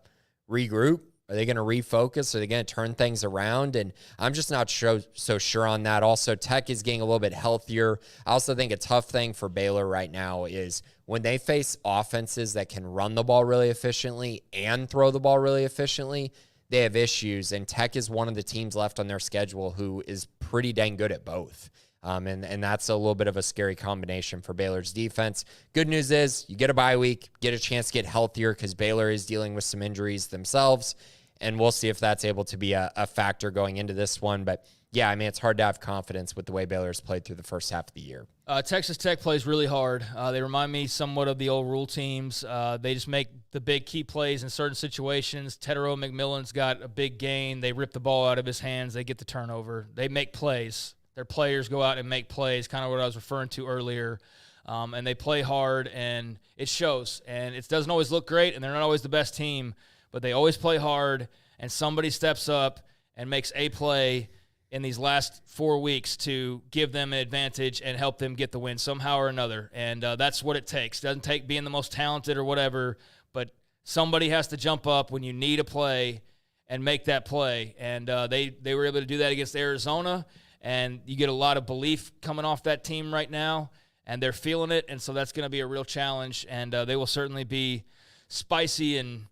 regroup? Are they going to refocus? Are they going to turn things around? And I'm just not so sure on that. Also, Tech is getting a little bit healthier. I also think a tough thing for Baylor right now is when they face offenses that can run the ball really efficiently and throw the ball really efficiently, they have issues. And Tech is one of the teams left on their schedule who is pretty dang good at both. And that's a little bit of a scary combination for Baylor's defense. Good news is you get a bye week, get a chance to get healthier because Baylor is dealing with some injuries themselves. And we'll see if that's able to be a factor going into this one. But, yeah, I mean, it's hard to have confidence with the way Baylor's played through the first half of the year. Texas Tech plays really hard. They remind me somewhat of the old rule teams. They just make the big key plays in certain situations. Tedero McMillan's got a big gain. They rip the ball out of his hands. They get the turnover. They make plays. Their players go out and make plays, kind of what I was referring to earlier. And they play hard, and it shows. And it doesn't always look great, and they're not always the best team, but they always play hard, and somebody steps up and makes a play in these last 4 weeks to give them an advantage and help them get the win somehow or another. And that's what it takes. It doesn't take being the most talented or whatever, but somebody has to jump up when you need a play and make that play. And they were able to do that against Arizona, and you get a lot of belief coming off that team right now, and they're feeling it, and so that's going to be a real challenge. And they will certainly be spicy and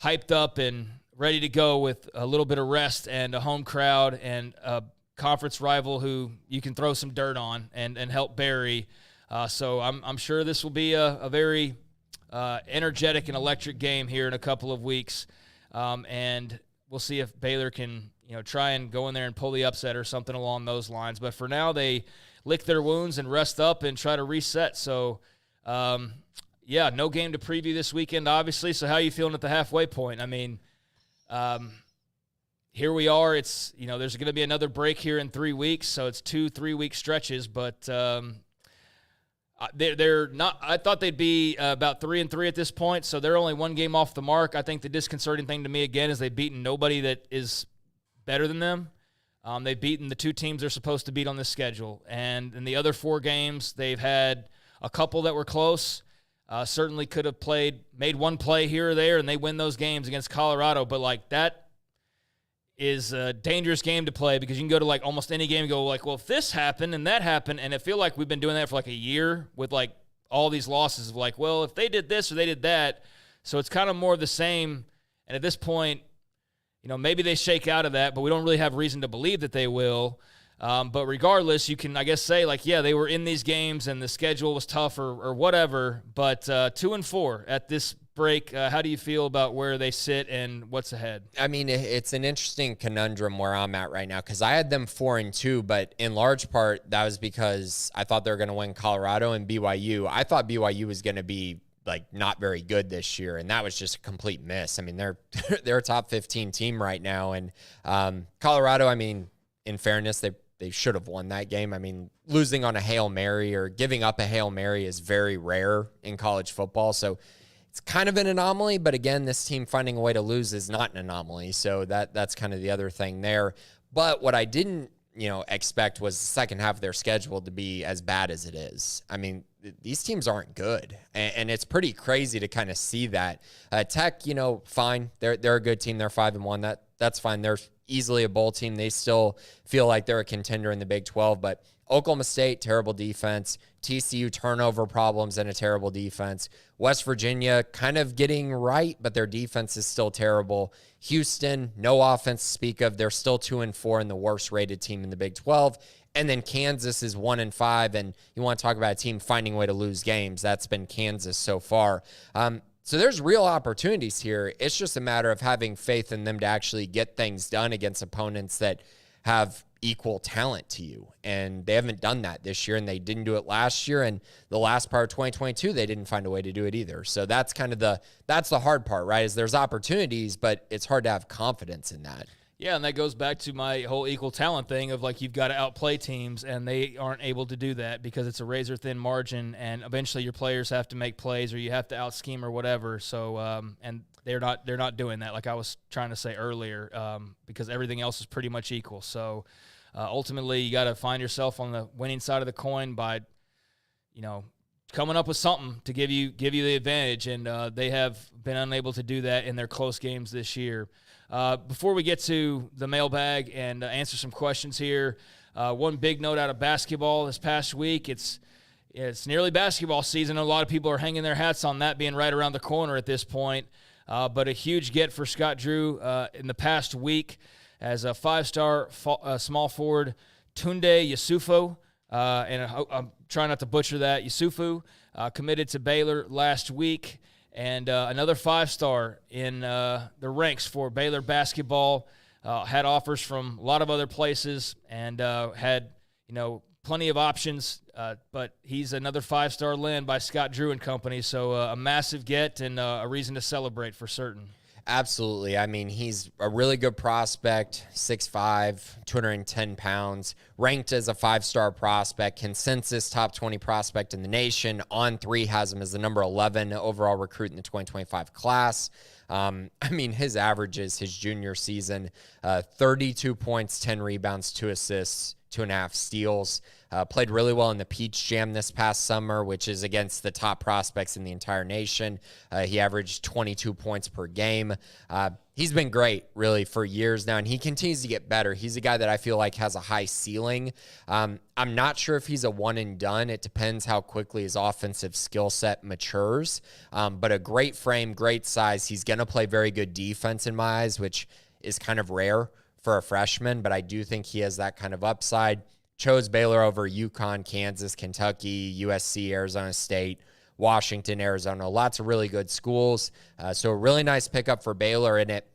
hyped up and ready to go with a little bit of rest and a home crowd and a conference rival who you can throw some dirt on and help bury. So I'm sure this will be a very energetic and electric game here in a couple of weeks. And we'll see if Baylor can try and go in there and pull the upset or something along those lines. But for now, they lick their wounds and rest up and try to reset. So, yeah, no game to preview this weekend, obviously. So how are you feeling at the halfway point? I mean, here we are. It's, there's going to be another break here in 3 weeks, so it's 2 3-week stretches, but they're not. I thought they'd be about 3-3 at this point, so they're only 1 game off the mark. I think the disconcerting thing to me again is they've beaten nobody that is better than them. They've beaten the 2 teams they're supposed to beat on this schedule, and in the other 4 games, they've had a couple that were close. Certainly could have made one play here or there, and they win those games against Colorado. But, that is a dangerous game to play because you can go to, almost any game and go, well, if this happened and that happened, and I feel like we've been doing that for, a year with, all these losses of, well, if they did this or they did that. So it's kind of more of the same. And at this point, maybe they shake out of that, but we don't really have reason to believe that they will. But regardless, you can, I guess, say, like, yeah, they were in these games and the schedule was tough or whatever. But 2-4 at this break, how do you feel about where they sit and what's ahead? I mean, it's an interesting conundrum where I'm at right now because I had them 4-2, but in large part, that was because I thought they were going to win Colorado and BYU. I thought BYU was going to be like not very good this year, and that was just a complete miss. I mean, they're a top 15 team right now, and Colorado, I mean, in fairness, they should have won that game. I mean, losing on a Hail Mary or giving up a Hail Mary is very rare in college football, so it's kind of an anomaly. But again, this team finding a way to lose is not an anomaly, so that's kind of the other thing there. But what I didn't expect was the second half of their schedule to be as bad as it is. I mean, these teams aren't good, and it's pretty crazy to kind of see that. Tech, fine. They're a good team. They're 5-1. That's fine. They're easily a bowl team. They still feel like they're a contender in the Big 12, but Oklahoma State, terrible defense. TCU, turnover problems and a terrible defense. West Virginia, kind of getting right, but their defense is still terrible. Houston, no offense to speak of. They're still 2-4 and the worst rated team in the Big 12. And then Kansas is 1-5, and you want to talk about a team finding a way to lose games. That's been Kansas so far. So there's real opportunities here. It's just a matter of having faith in them to actually get things done against opponents that have equal talent to you. And they haven't done that this year, and they didn't do it last year. And the last part of 2022, they didn't find a way to do it either. So that's kind of that's the hard part, right? Is there's opportunities, but it's hard to have confidence in that. Yeah, and that goes back to my whole equal talent thing of, like, you've got to outplay teams, and they aren't able to do that because it's a razor-thin margin, and eventually your players have to make plays or you have to out-scheme or whatever. So, and they're not doing that, like I was trying to say earlier, because everything else is pretty much equal. So, ultimately, you got to find yourself on the winning side of the coin by, coming up with something to give you the advantage, and they have been unable to do that in their close games this year. Before we get to the mailbag and answer some questions here, one big note out of basketball this past week. It's nearly basketball season. A lot of people are hanging their hats on that being right around the corner at this point. But a huge get for Scott Drew in the past week as a 5-star small forward, Tunde Yusufu, and I'm trying not to butcher that, Yusufu, committed to Baylor last week. And another 5-star in the ranks for Baylor basketball. Had offers from a lot of other places and had, plenty of options. But he's another 5-star land by Scott Drew and company. So a massive get and a reason to celebrate for certain. Absolutely. I mean, he's a really good prospect, 6'5", 210 pounds, ranked as a 5-star prospect, consensus top 20 prospect in the nation. On3 has him as the number 11 overall recruit in the 2025 class. I mean, his averages his junior season, 32 points, 10 rebounds, 2 assists, 2.5 steals. Played really well in the Peach Jam this past summer, which is against the top prospects in the entire nation. He averaged 22 points per game. He's been great, really, for years now, and he continues to get better. He's a guy that I feel like has a high ceiling. I'm not sure if he's a one and done. It depends how quickly his offensive skill set matures. But a great frame, great size. He's going to play very good defense in my eyes, which is kind of rare for a freshman, but I do think he has that kind of upside. Chose Baylor over UConn, Kansas, Kentucky, USC, Arizona State, Washington, Arizona. Lots of really good schools. So a really nice pickup for Baylor, and it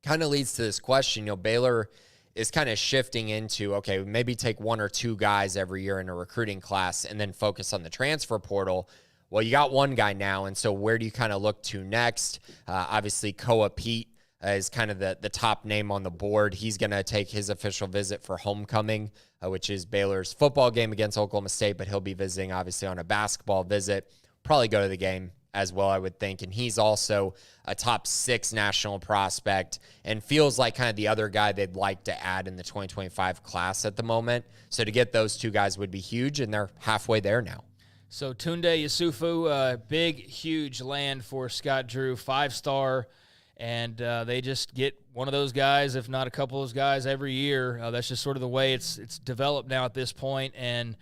kind of leads to this question. Baylor is kind of shifting into, okay, maybe take 1 or 2 guys every year in a recruiting class and then focus on the transfer portal. Well, you got one guy now, and so where do you kind of look to next? Obviously, Koa Pete is kind of the top name on the board. He's going to take his official visit for homecoming, which is Baylor's football game against Oklahoma State, but he'll be visiting, obviously, on a basketball visit. Probably go to the game as well, I would think. And he's also a top 6 national prospect and feels like kind of the other guy they'd like to add in the 2025 class at the moment. So to get those 2 guys would be huge, and they're halfway there now. So Tunde Yusufu, big, huge land for Scott Drew, 5-star. And they just get one of those guys, if not a couple of those guys, every year. That's just sort of the way it's developed now at this point. And,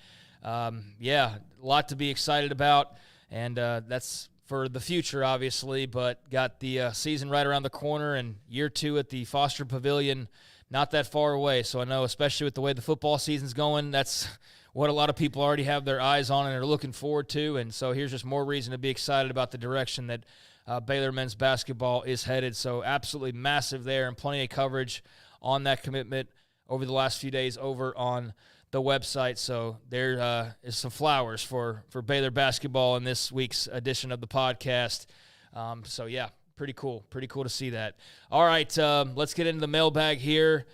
a lot to be excited about. And that's for the future, obviously. But got the season right around the corner, and year 2 at the Foster Pavilion not that far away. So I know, especially with the way the football season's going, that's what a lot of people already have their eyes on and are looking forward to. And so here's just more reason to be excited about the direction that Baylor men's basketball is headed. So absolutely massive there, and plenty of coverage on that commitment over the last few days over on the website. So there is some flowers for Baylor basketball in this week's edition of the podcast. So yeah, pretty cool to see that. All right, let's get into the mailbag here.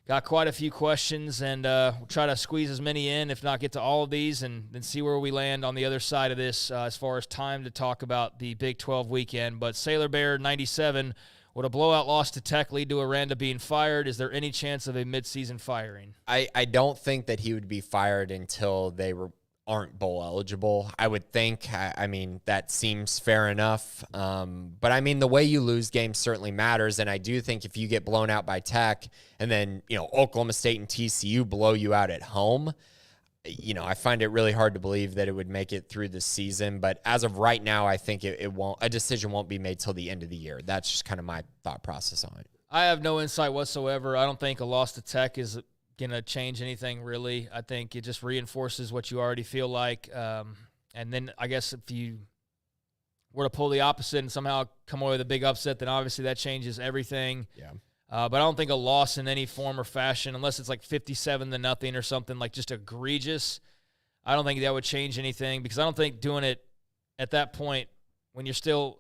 Got quite a few questions, and we'll try to squeeze as many in, if not get to all of these, and then see where we land on the other side of this as far as time to talk about the Big 12 weekend. But Sailor Bear 97, would a blowout loss to Tech lead to Aranda being fired? Is there any chance of a midseason firing? I don't think that he would be fired until they aren't bowl eligible. I would think. I mean, that seems fair enough. But I mean, the way you lose games certainly matters. And I do think if you get blown out by Tech and then, Oklahoma State and TCU blow you out at home, I find it really hard to believe that it would make it through the season. But as of right now, I think it won't. A decision won't be made till the end of the year. That's just kind of my thought process on it. I have no insight whatsoever. I don't think a loss to Tech is going to change anything, really. I think it just reinforces what you already feel like. And then I guess if you were to pull the opposite and somehow come away with a big upset, then obviously that changes everything. Yeah. But I don't think a loss in any form or fashion, unless it's like 57-0 or something like just egregious, I don't think that would change anything, because I don't think doing it at that point when you're still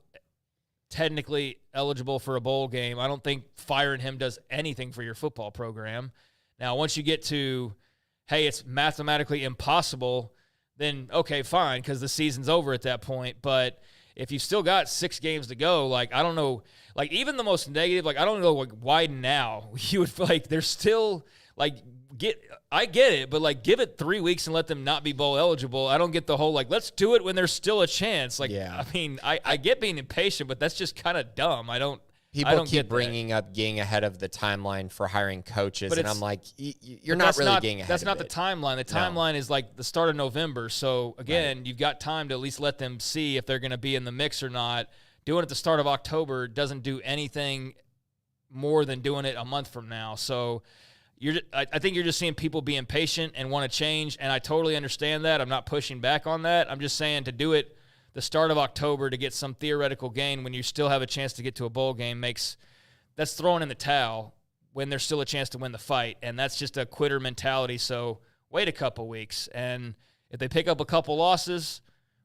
technically eligible for a bowl game, I don't think firing him does anything for your football program. Now, once you get to, hey, it's mathematically impossible, then okay, fine, because the season's over at that point. But if you've still got 6 games to go, I don't know, even the most negative, I don't know, why now you would there's still, I get it, but give it 3 weeks and let them not be bowl eligible. I don't get the whole, let's do it when there's still a chance. Yeah. I mean, I get being impatient, but that's just kind of dumb. People keep bringing up getting ahead of the timeline for hiring coaches, and I'm like, you're not really getting ahead of it. That's not the timeline. The timeline is the start of November. So, again, You've got time to at least let them see if they're going to be in the mix or not. Doing it at the start of October doesn't do anything more than doing it a month from now. So, I think you're just seeing people be impatient and want to change, and I totally understand that. I'm not pushing back on that. I'm just saying to do it the start of October to get some theoretical gain when you still have a chance to get to a bowl game that's throwing in the towel when there's still a chance to win the fight. And that's just a quitter mentality. So wait a couple weeks. And if they pick up a couple losses,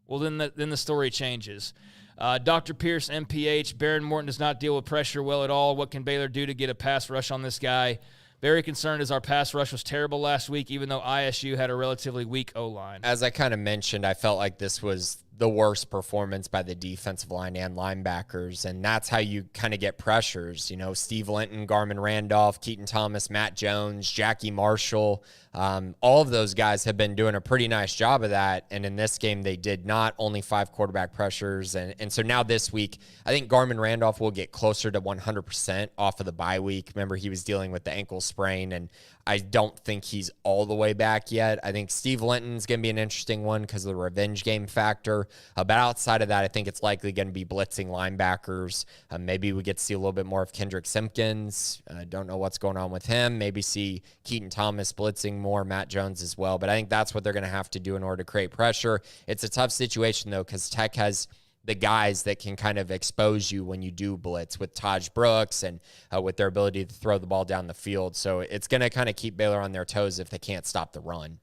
well, then the story changes. Dr. Pierce, MPH, Baron Morton does not deal with pressure well at all. What can Baylor do to get a pass rush on this guy? Very concerned as our pass rush was terrible last week, even though ISU had a relatively weak O-line. As I kind of mentioned, I felt like this was the worst performance by the defensive line and linebackers, and that's how you kind of get pressures. Steve Linton, Garmin Randolph, Keaton Thomas, Matt Jones, Jackie Marshall, all of those guys have been doing a pretty nice job of that, and in this game they did not. Only 5 quarterback pressures, and so now this week, I think Garmin Randolph will get closer to 100% off of the bye week. Remember, he was dealing with the ankle sprain, and I don't think he's all the way back yet. I think Steve Linton's going to be an interesting one because of the revenge game factor. But outside of that, I think it's likely going to be blitzing linebackers. Maybe we get to see a little bit more of Kendrick Simpkins. Don't know what's going on with him. Maybe see Keaton Thomas blitzing more, Matt Jones as well. But I think that's what they're going to have to do in order to create pressure. It's a tough situation, though, because Tech has the guys that can kind of expose you when you do blitz with Taj Brooks and with their ability to throw the ball down the field. So it's going to kind of keep Baylor on their toes if they can't stop the run.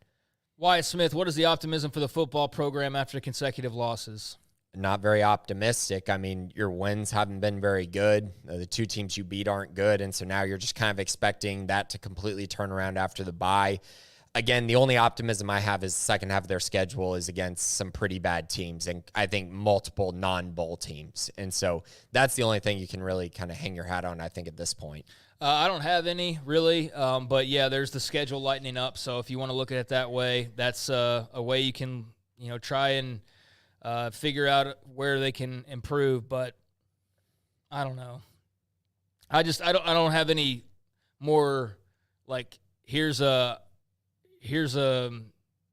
Wyatt Smith, what is the optimism for the football program after consecutive losses? Not very optimistic. I mean, your wins haven't been very good. The 2 teams you beat aren't good, and so now you're just kind of expecting that to completely turn around after the bye. Again, the only optimism I have is the second half of their schedule is against some pretty bad teams, and I think multiple non-bowl teams. And so that's the only thing you can really kind of hang your hat on, I think, at this point. I don't have any, really, but, yeah, there's the schedule lightening up. So if you want to look at it that way, that's a way you can, try and figure out where they can improve. But I don't know. I don't have any more, here's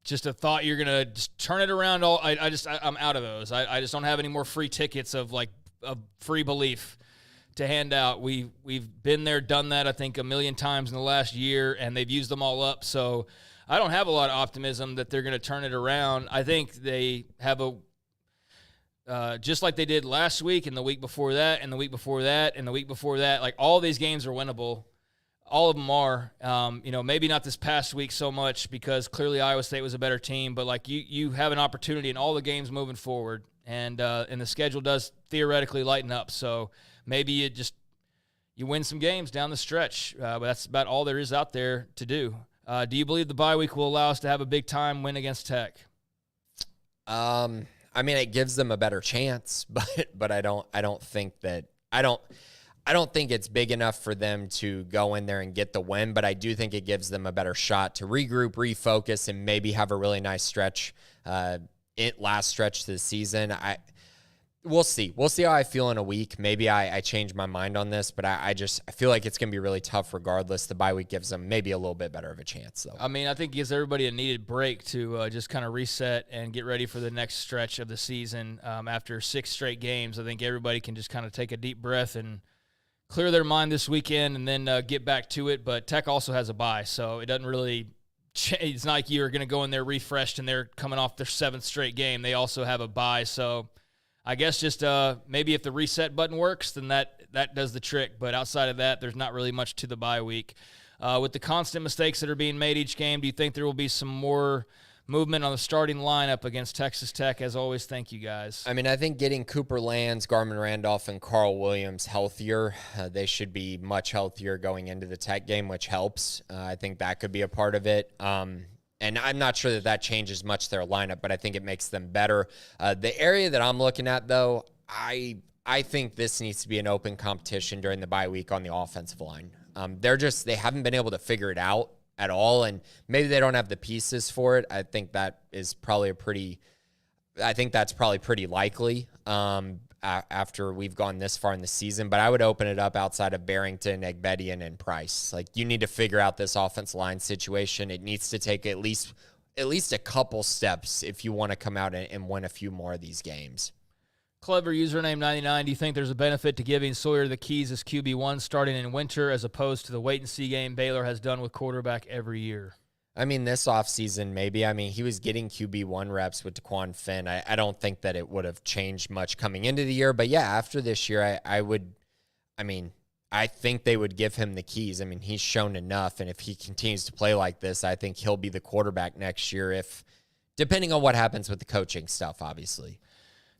just a thought you're gonna just turn it around. I'm out of those. I just don't have any more free tickets of free belief to hand out. We've been there, done that, I think, a million times in the last year, and they've used them all up. So I don't have a lot of optimism that they're going to turn it around. I think they have just like they did last week and the week before that and the week before that and the week before that, like all these games are winnable. All of them are. Maybe not this past week so much because clearly Iowa State was a better team, but like you have an opportunity in all the games moving forward, and the schedule does theoretically lighten up. So maybe you win some games down the stretch, but that's about all there is out there to do. Do you believe the bye week will allow us to have a big time win against Tech? I mean, it gives them a better chance, but I don't think it's big enough for them to go in there and get the win, but I do think it gives them a better shot to regroup, refocus, and maybe have a really nice stretch, last stretch to the season. We'll see. We'll see how I feel in a week. Maybe I change my mind on this, but I feel like it's going to be really tough regardless. The bye week gives them maybe a little bit better of a chance, though. I mean, I think it gives everybody a needed break to just kind of reset and get ready for the next stretch of the season. After 6 straight games, I think everybody can just kind of take a deep breath and clear their mind this weekend and then get back to it. But Tech also has a bye, so it doesn't really change. It's not like you're going to go in there refreshed and they're coming off their 7th straight game. They also have a bye, so I guess just maybe if the reset button works, then that does the trick. But outside of that, there's not really much to the bye week. With the constant mistakes that are being made each game, do you think there will be some more movement on the starting lineup against Texas Tech? As always, thank you guys. I mean, I think getting Cooper Lands, Garmin Randolph, and Carl Williams healthier, they should be much healthier going into the Tech game, which helps. I think that could be a part of it. And I'm not sure that changes much their lineup, but I think it makes them better. The area that I'm looking at, though, I think this needs to be an open competition during the bye week on the offensive line. They haven't been able to figure it out at all, and maybe they don't have the pieces for it. I think that's probably pretty likely after we've gone this far in the season. But I would open it up outside of Barrington, Egbedian, and Price. Like, you need to figure out this offensive line situation. It needs to take at least a couple steps if you want to come out and win a few more of these games. Clever username 99. Do you think there's a benefit to giving Sawyer the keys as QB1 starting in winter as opposed to the wait-and-see game Baylor has done with quarterback every year? I mean, this offseason, maybe. I mean, he was getting QB1 reps with DeQuan Finn. I don't think that it would have changed much coming into the year. But, yeah, after this year, I think they would give him the keys. I mean, he's shown enough. And if he continues to play like this, I think he'll be the quarterback next year, depending on what happens with the coaching stuff, obviously.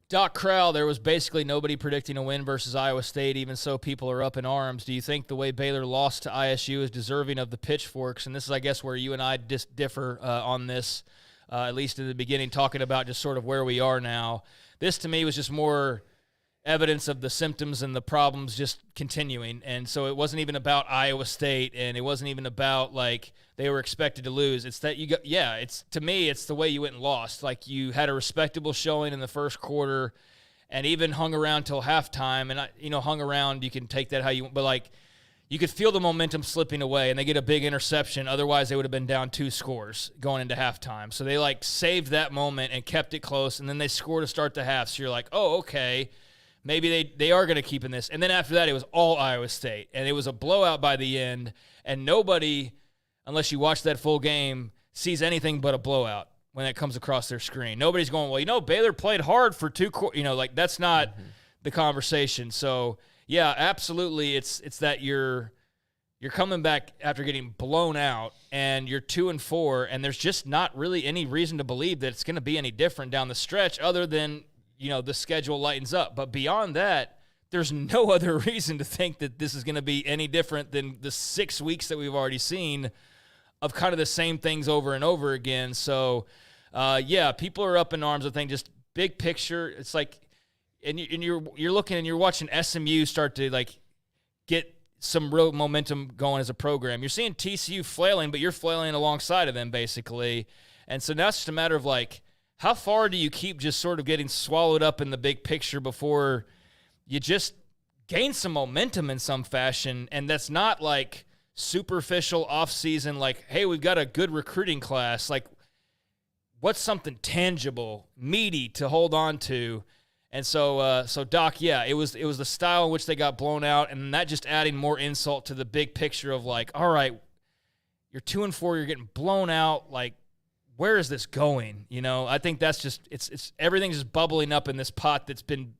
Doc Crowell, there was basically nobody predicting a win versus Iowa State, even so people are up in arms. Do you think the way Baylor lost to ISU is deserving of the pitchforks? And this is, I guess, where you and I differ on this, at least in the beginning, talking about just sort of where we are now. This, to me, was just more evidence of the symptoms and the problems just continuing. And so it wasn't even about Iowa State, and it wasn't even about, like, they were expected to lose. It's that to me, it's the way you went and lost. Like, you had a respectable showing in the first quarter and even hung around till halftime. And, hung around, you can take that how you want, but, like, you could feel the momentum slipping away, and they get a big interception. Otherwise, they would have been down 2 scores going into halftime. So they, like, saved that moment and kept it close, and then they scored to start the half. So you're like, oh, okay. Maybe they are going to keep in this. And then after that, it was all Iowa State. And it was a blowout by the end. And nobody, unless you watch that full game, sees anything but a blowout when it comes across their screen. Nobody's going, well, Baylor played hard for 2 quarters. Like, that's not the conversation. So, yeah, absolutely. It's that you're coming back after getting blown out, and you're 2-4, and there's just not really any reason to believe that it's going to be any different down the stretch other than – the schedule lightens up. But beyond that, there's no other reason to think that this is going to be any different than the 6 weeks that we've already seen of kind of the same things over and over again. So, people are up in arms. I think just big picture, it's like, and you're looking and you're watching SMU start to, like, get some real momentum going as a program. You're seeing TCU flailing, but you're flailing alongside of them, basically. And so now it's just a matter of, like, how far do you keep just sort of getting swallowed up in the big picture before you just gain some momentum in some fashion? And that's not like superficial off-season, like, hey, we've got a good recruiting class. Like, what's something tangible, meaty to hold on to? And so Doc, yeah, it was the style in which they got blown out, and that just adding more insult to the big picture of like, all right, you're 2-4, you're getting blown out, like, where is this going? You know, I think that's just it's everything's just bubbling up in this pot that's been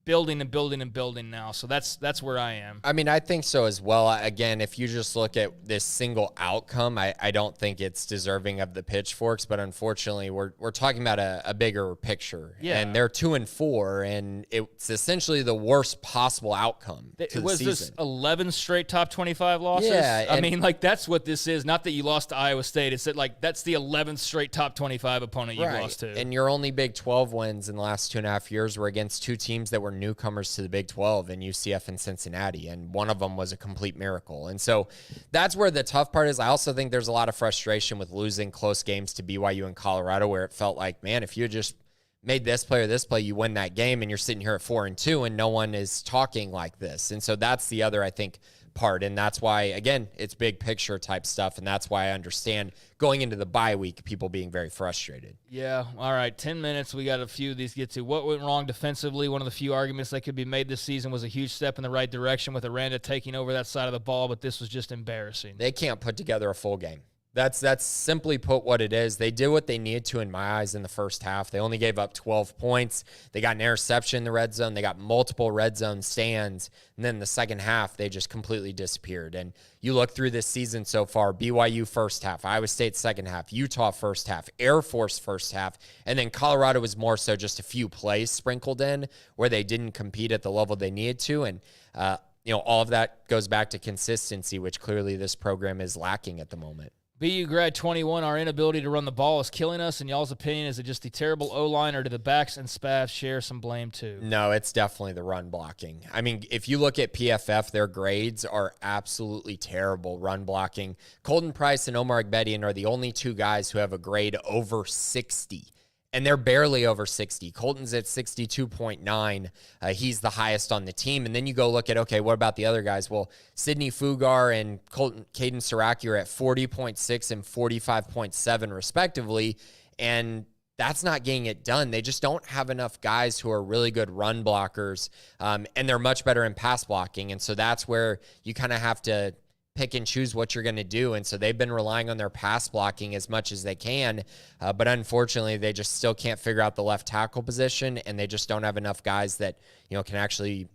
building and building and building now. So that's where I am. I mean, I think so as well. Again, if you just look at this single outcome, I don't think it's deserving of the pitchforks, but unfortunately we're talking about a bigger picture. Yeah. And they're 2-4, and it's essentially the worst possible outcome to the season. This 11 straight top 25 losses? Yeah. I mean, like, that's what this is. Not that you lost to Iowa State. It's that, like, that's the 11th straight top 25 opponent you've lost to. And your only Big 12 wins in the last 2.5 years were against two teams that were newcomers to the Big 12 in UCF and Cincinnati, and one of them was a complete miracle. And so that's where the tough part is. I also think there's a lot of frustration with losing close games to BYU and Colorado, where it felt like, man, if you had just made this play or this play, you win that game, and you're sitting here at 4-2 and no one is talking like this. And so that's the other, I think, part. And that's why, again, it's big picture type stuff. And that's why I understand going into the bye week, people being very frustrated. Yeah. All right. 10 minutes. We got a few of these to get to. What went wrong defensively? One of the few arguments that could be made this season was a huge step in the right direction with Aranda taking over that side of the ball, but this was just embarrassing. They can't put together a full game. That's simply put what it is. They did what they needed to in my eyes in the first half. They only gave up 12 points. They got an interception in the red zone. They got multiple red zone stands. And then the second half, they just completely disappeared. And you look through this season so far, BYU first half, Iowa State second half, Utah first half, Air Force first half, and then Colorado was more so just a few plays sprinkled in where they didn't compete at the level they needed to. And, all of that goes back to consistency, which clearly this program is lacking at the moment. BU grad 21, our inability to run the ball is killing us. In y'all's opinion, is it just the terrible O-line, or do the backs and Spav share some blame too? No, it's definitely the run blocking. I mean, if you look at PFF, their grades are absolutely terrible run blocking. Colton Price and Omar Agbedian are the only two guys who have a grade over 60. And they're barely over 60. Colton's at 62.9. He's the highest on the team. And then you go look at, okay, what about the other guys? Well, Sidney Fugar and Caden Saraki are at 40.6 and 45.7 respectively. And that's not getting it done. They just don't have enough guys who are really good run blockers. And they're much better in pass blocking. And so that's where you kind of have to pick and choose what you're going to do. And so they've been relying on their pass blocking as much as they can. But unfortunately, they just still can't figure out the left tackle position, and they just don't have enough guys that, can actually,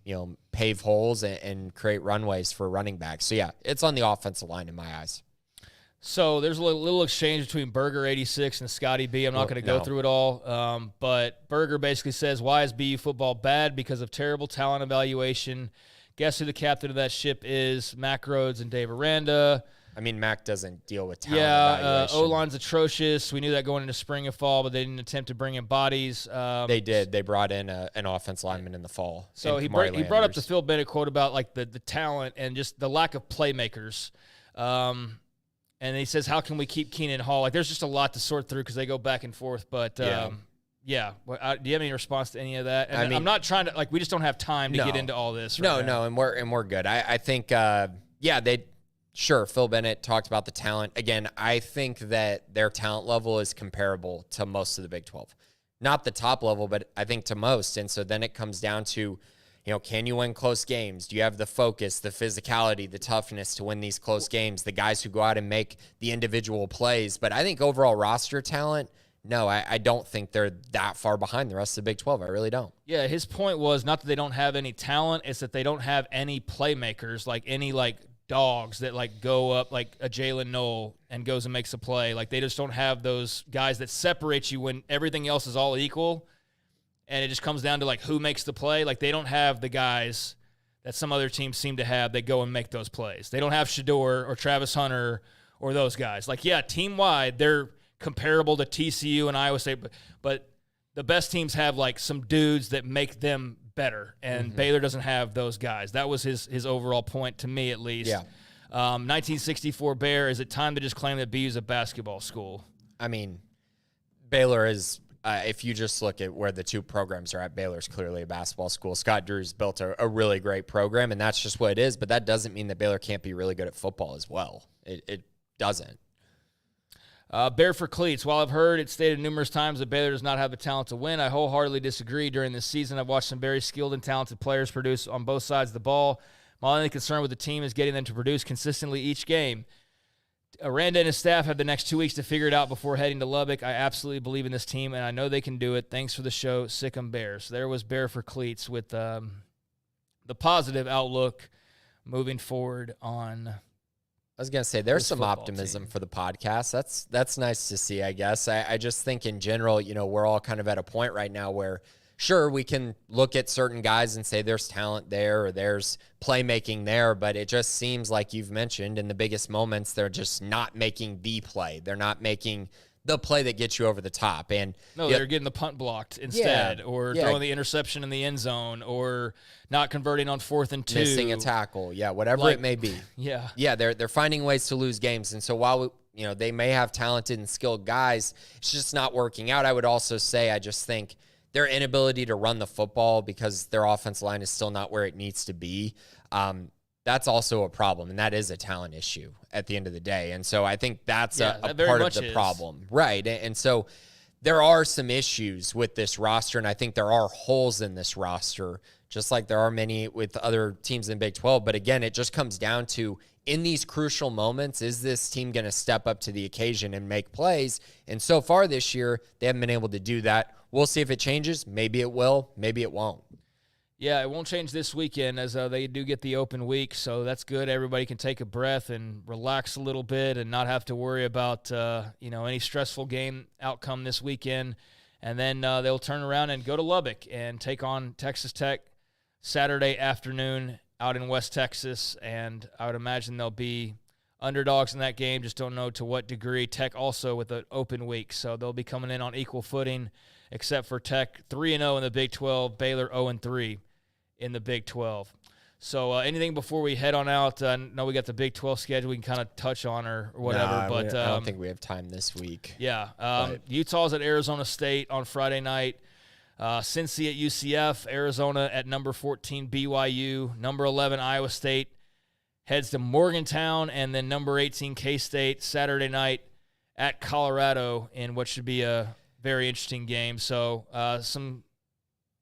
pave holes and create runways for running backs. So yeah, it's on the offensive line in my eyes. So there's a little exchange between Burger 86 and Scotty B. I'm not going to go through it all. But Burger basically says, why is BU football bad? Because of terrible talent evaluation. Guess who the captain of that ship is? Mac Rhodes and Dave Aranda. I mean, Mac doesn't deal with talent evaluation. O-line's atrocious. We knew that going into spring and fall, but they didn't attempt to bring in bodies. They did. They brought in an offense lineman in the fall. So he brought up the Phil Bennett quote about like the talent and just the lack of playmakers. And he says, how can we keep Keenan Hall? Like, there's just a lot to sort through because they go back and forth. But yeah. Well, do you have any response to any of that? And I'm not trying to we just don't have time to get into all this. Right now. And we're good. I think Phil Bennett talked about the talent. Again, I think that their talent level is comparable to most of the Big 12. Not the top level, but I think to most. And so then it comes down to, can you win close games? Do you have the focus, the physicality, the toughness to win these close games? The guys who go out and make the individual plays. But I think overall roster talent, no, I don't think they're that far behind the rest of the Big 12. I really don't. Yeah, his point was not that they don't have any talent, it's that they don't have any playmakers, like any dogs that go up like a Jalen Noel and goes and makes a play. Like, they just don't have those guys that separate you when everything else is all equal, and it just comes down to who makes the play. Like, they don't have the guys that some other teams seem to have that go and make those plays. They don't have Shador or Travis Hunter or those guys. Team-wide, they're comparable to TCU and Iowa State, but the best teams have some dudes that make them better, and Baylor doesn't have those guys. That was his overall point, to me at least. Yeah. 1964 Bear, is it time to just claim that BU is a basketball school? I mean, Baylor is, if you just look at where the two programs are at, Baylor's clearly a basketball school. Scott Drew's built a really great program, and that's just what it is, but that doesn't mean that Baylor can't be really good at football as well. It doesn't. Bear for cleats. While I've heard it stated numerous times that Baylor does not have the talent to win, I wholeheartedly disagree. During this season, I've watched some very skilled and talented players produce on both sides of the ball. My only concern with the team is getting them to produce consistently each game. Aranda and his staff have the next 2 weeks to figure it out before heading to Lubbock. I absolutely believe in this team, and I know they can do it. Thanks for the show, Sick'em Bears. There was Bear for cleats with the positive outlook moving forward on. I was going to say, there's some optimism for the podcast. That's nice to see, I guess. I just think in general, we're all kind of at a point right now where, sure, we can look at certain guys and say there's talent there or there's playmaking there, but it just seems like you've mentioned in the biggest moments, they're just not making the play. They're not making the play that gets you over the top. And they're getting the punt blocked instead, or throwing the interception in the end zone, or not converting on 4th and 2, missing a tackle, whatever it may be. They're finding ways to lose games. And so while they may have talented and skilled guys, it's just not working out. I would also say I just think their inability to run the football because their offensive line is still not where it needs to be. That's also a problem, and that is a talent issue at the end of the day. And so I think that's a part of the problem. Right. And so there are some issues with this roster, and I think there are holes in this roster, just like there are many with other teams in Big 12. But again, it just comes down to, in these crucial moments, is this team going to step up to the occasion and make plays? And so far this year, they haven't been able to do that. We'll see if it changes. Maybe it will. Maybe it won't. Yeah, it won't change this weekend as they do get the open week, so that's good. Everybody can take a breath and relax a little bit and not have to worry about any stressful game outcome this weekend. And then they'll turn around and go to Lubbock and take on Texas Tech Saturday afternoon out in West Texas, and I would imagine they'll be underdogs in that game. Just don't know to what degree. Tech also with an open week, so they'll be coming in on equal footing, except for Tech 3-0 in the Big 12, Baylor 0-3 in the Big 12. So anything before we head on out? I know we got the Big 12 schedule we can kind of touch on or whatever. But I don't think we have time this week. Yeah. Utah's at Arizona State on Friday night. Cincy at UCF. Arizona at number 14 BYU. Number 11 Iowa State heads to Morgantown. And then number 18 K-State Saturday night at Colorado in what should be a very interesting game. So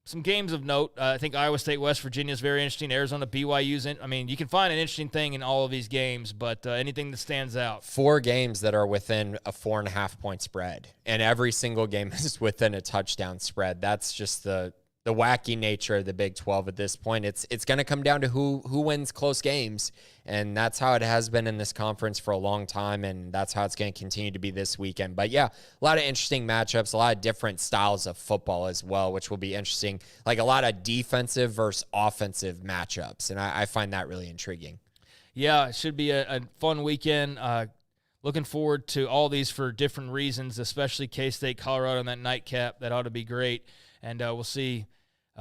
some games of note. I think Iowa State, West Virginia is very interesting. Arizona, BYU's in. I mean, you can find an interesting thing in all of these games, but anything that stands out. 4 games that are within a 4.5-point spread, and every single game is within a touchdown spread. That's just the wacky nature of the Big 12 at this point. It's going to come down to who wins close games, and that's how it has been in this conference for a long time, and that's how it's going to continue to be this weekend. But yeah, a lot of interesting matchups, a lot of different styles of football as well, which will be interesting, like a lot of defensive versus offensive matchups, and I find that really intriguing. Yeah, it should be a fun weekend. Looking forward to all these for different reasons, especially K-State, Colorado, and that nightcap. That ought to be great, and we'll see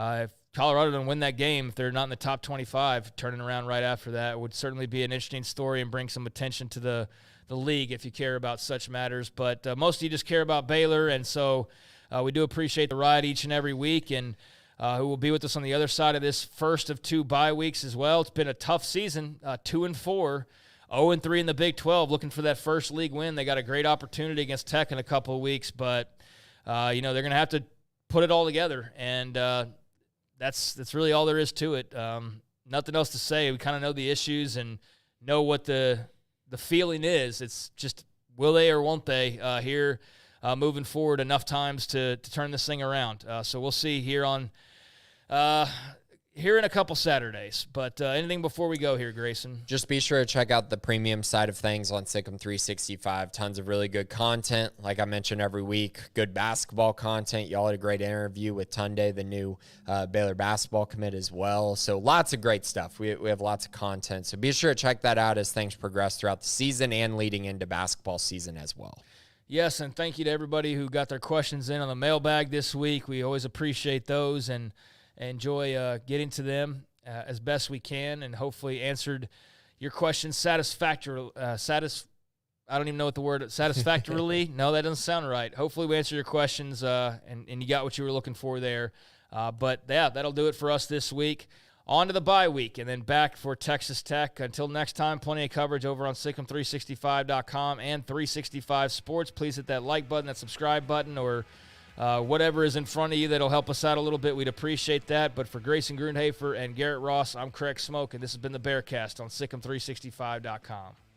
if Colorado doesn't win that game, if they're not in the top 25, turning around right after that would certainly be an interesting story and bring some attention to the league if you care about such matters. But most of you just care about Baylor, and so we do appreciate the ride each and every week, and who will be with us on the other side of this first of 2 bye weeks as well. It's been a tough season, 2-4, 0-3 in the Big 12, looking for that first league win. They got a great opportunity against Tech in a couple of weeks, but they're going to have to put it all together, and that's really all there is to it. Nothing else to say. We kind of know the issues and know what the feeling is. It's just, will they or won't they here moving forward enough times to turn this thing around. So we'll see here in a couple Saturdays. But anything before we go here, Grayson? Just be sure to check out the premium side of things on Sick'em 365. Tons of really good content. Like I mentioned every week, good basketball content. Y'all had a great interview with Tunde, the new Baylor basketball commit as well. So lots of great stuff. We have lots of content. So be sure to check that out as things progress throughout the season and leading into basketball season as well. Yes, and thank you to everybody who got their questions in on the mailbag this week. We always appreciate those and enjoy getting to them as best we can, and hopefully answered your questions satisfactorily. I don't even know what the word satisfactorily. No, that doesn't sound right. Hopefully we answered your questions and you got what you were looking for there. But yeah, that'll do it for us this week On to the bye week, and then back for Texas Tech. Until next time, plenty of coverage over on SicEm365.com and 365 Sports. Please hit that like button, that subscribe button, or whatever is in front of you that'll help us out a little bit. We'd appreciate that. But for Grayson Grundhoefer and Garrett Ross, I'm Craig Smoak, and this has been the Bearcast on SicEm365.com.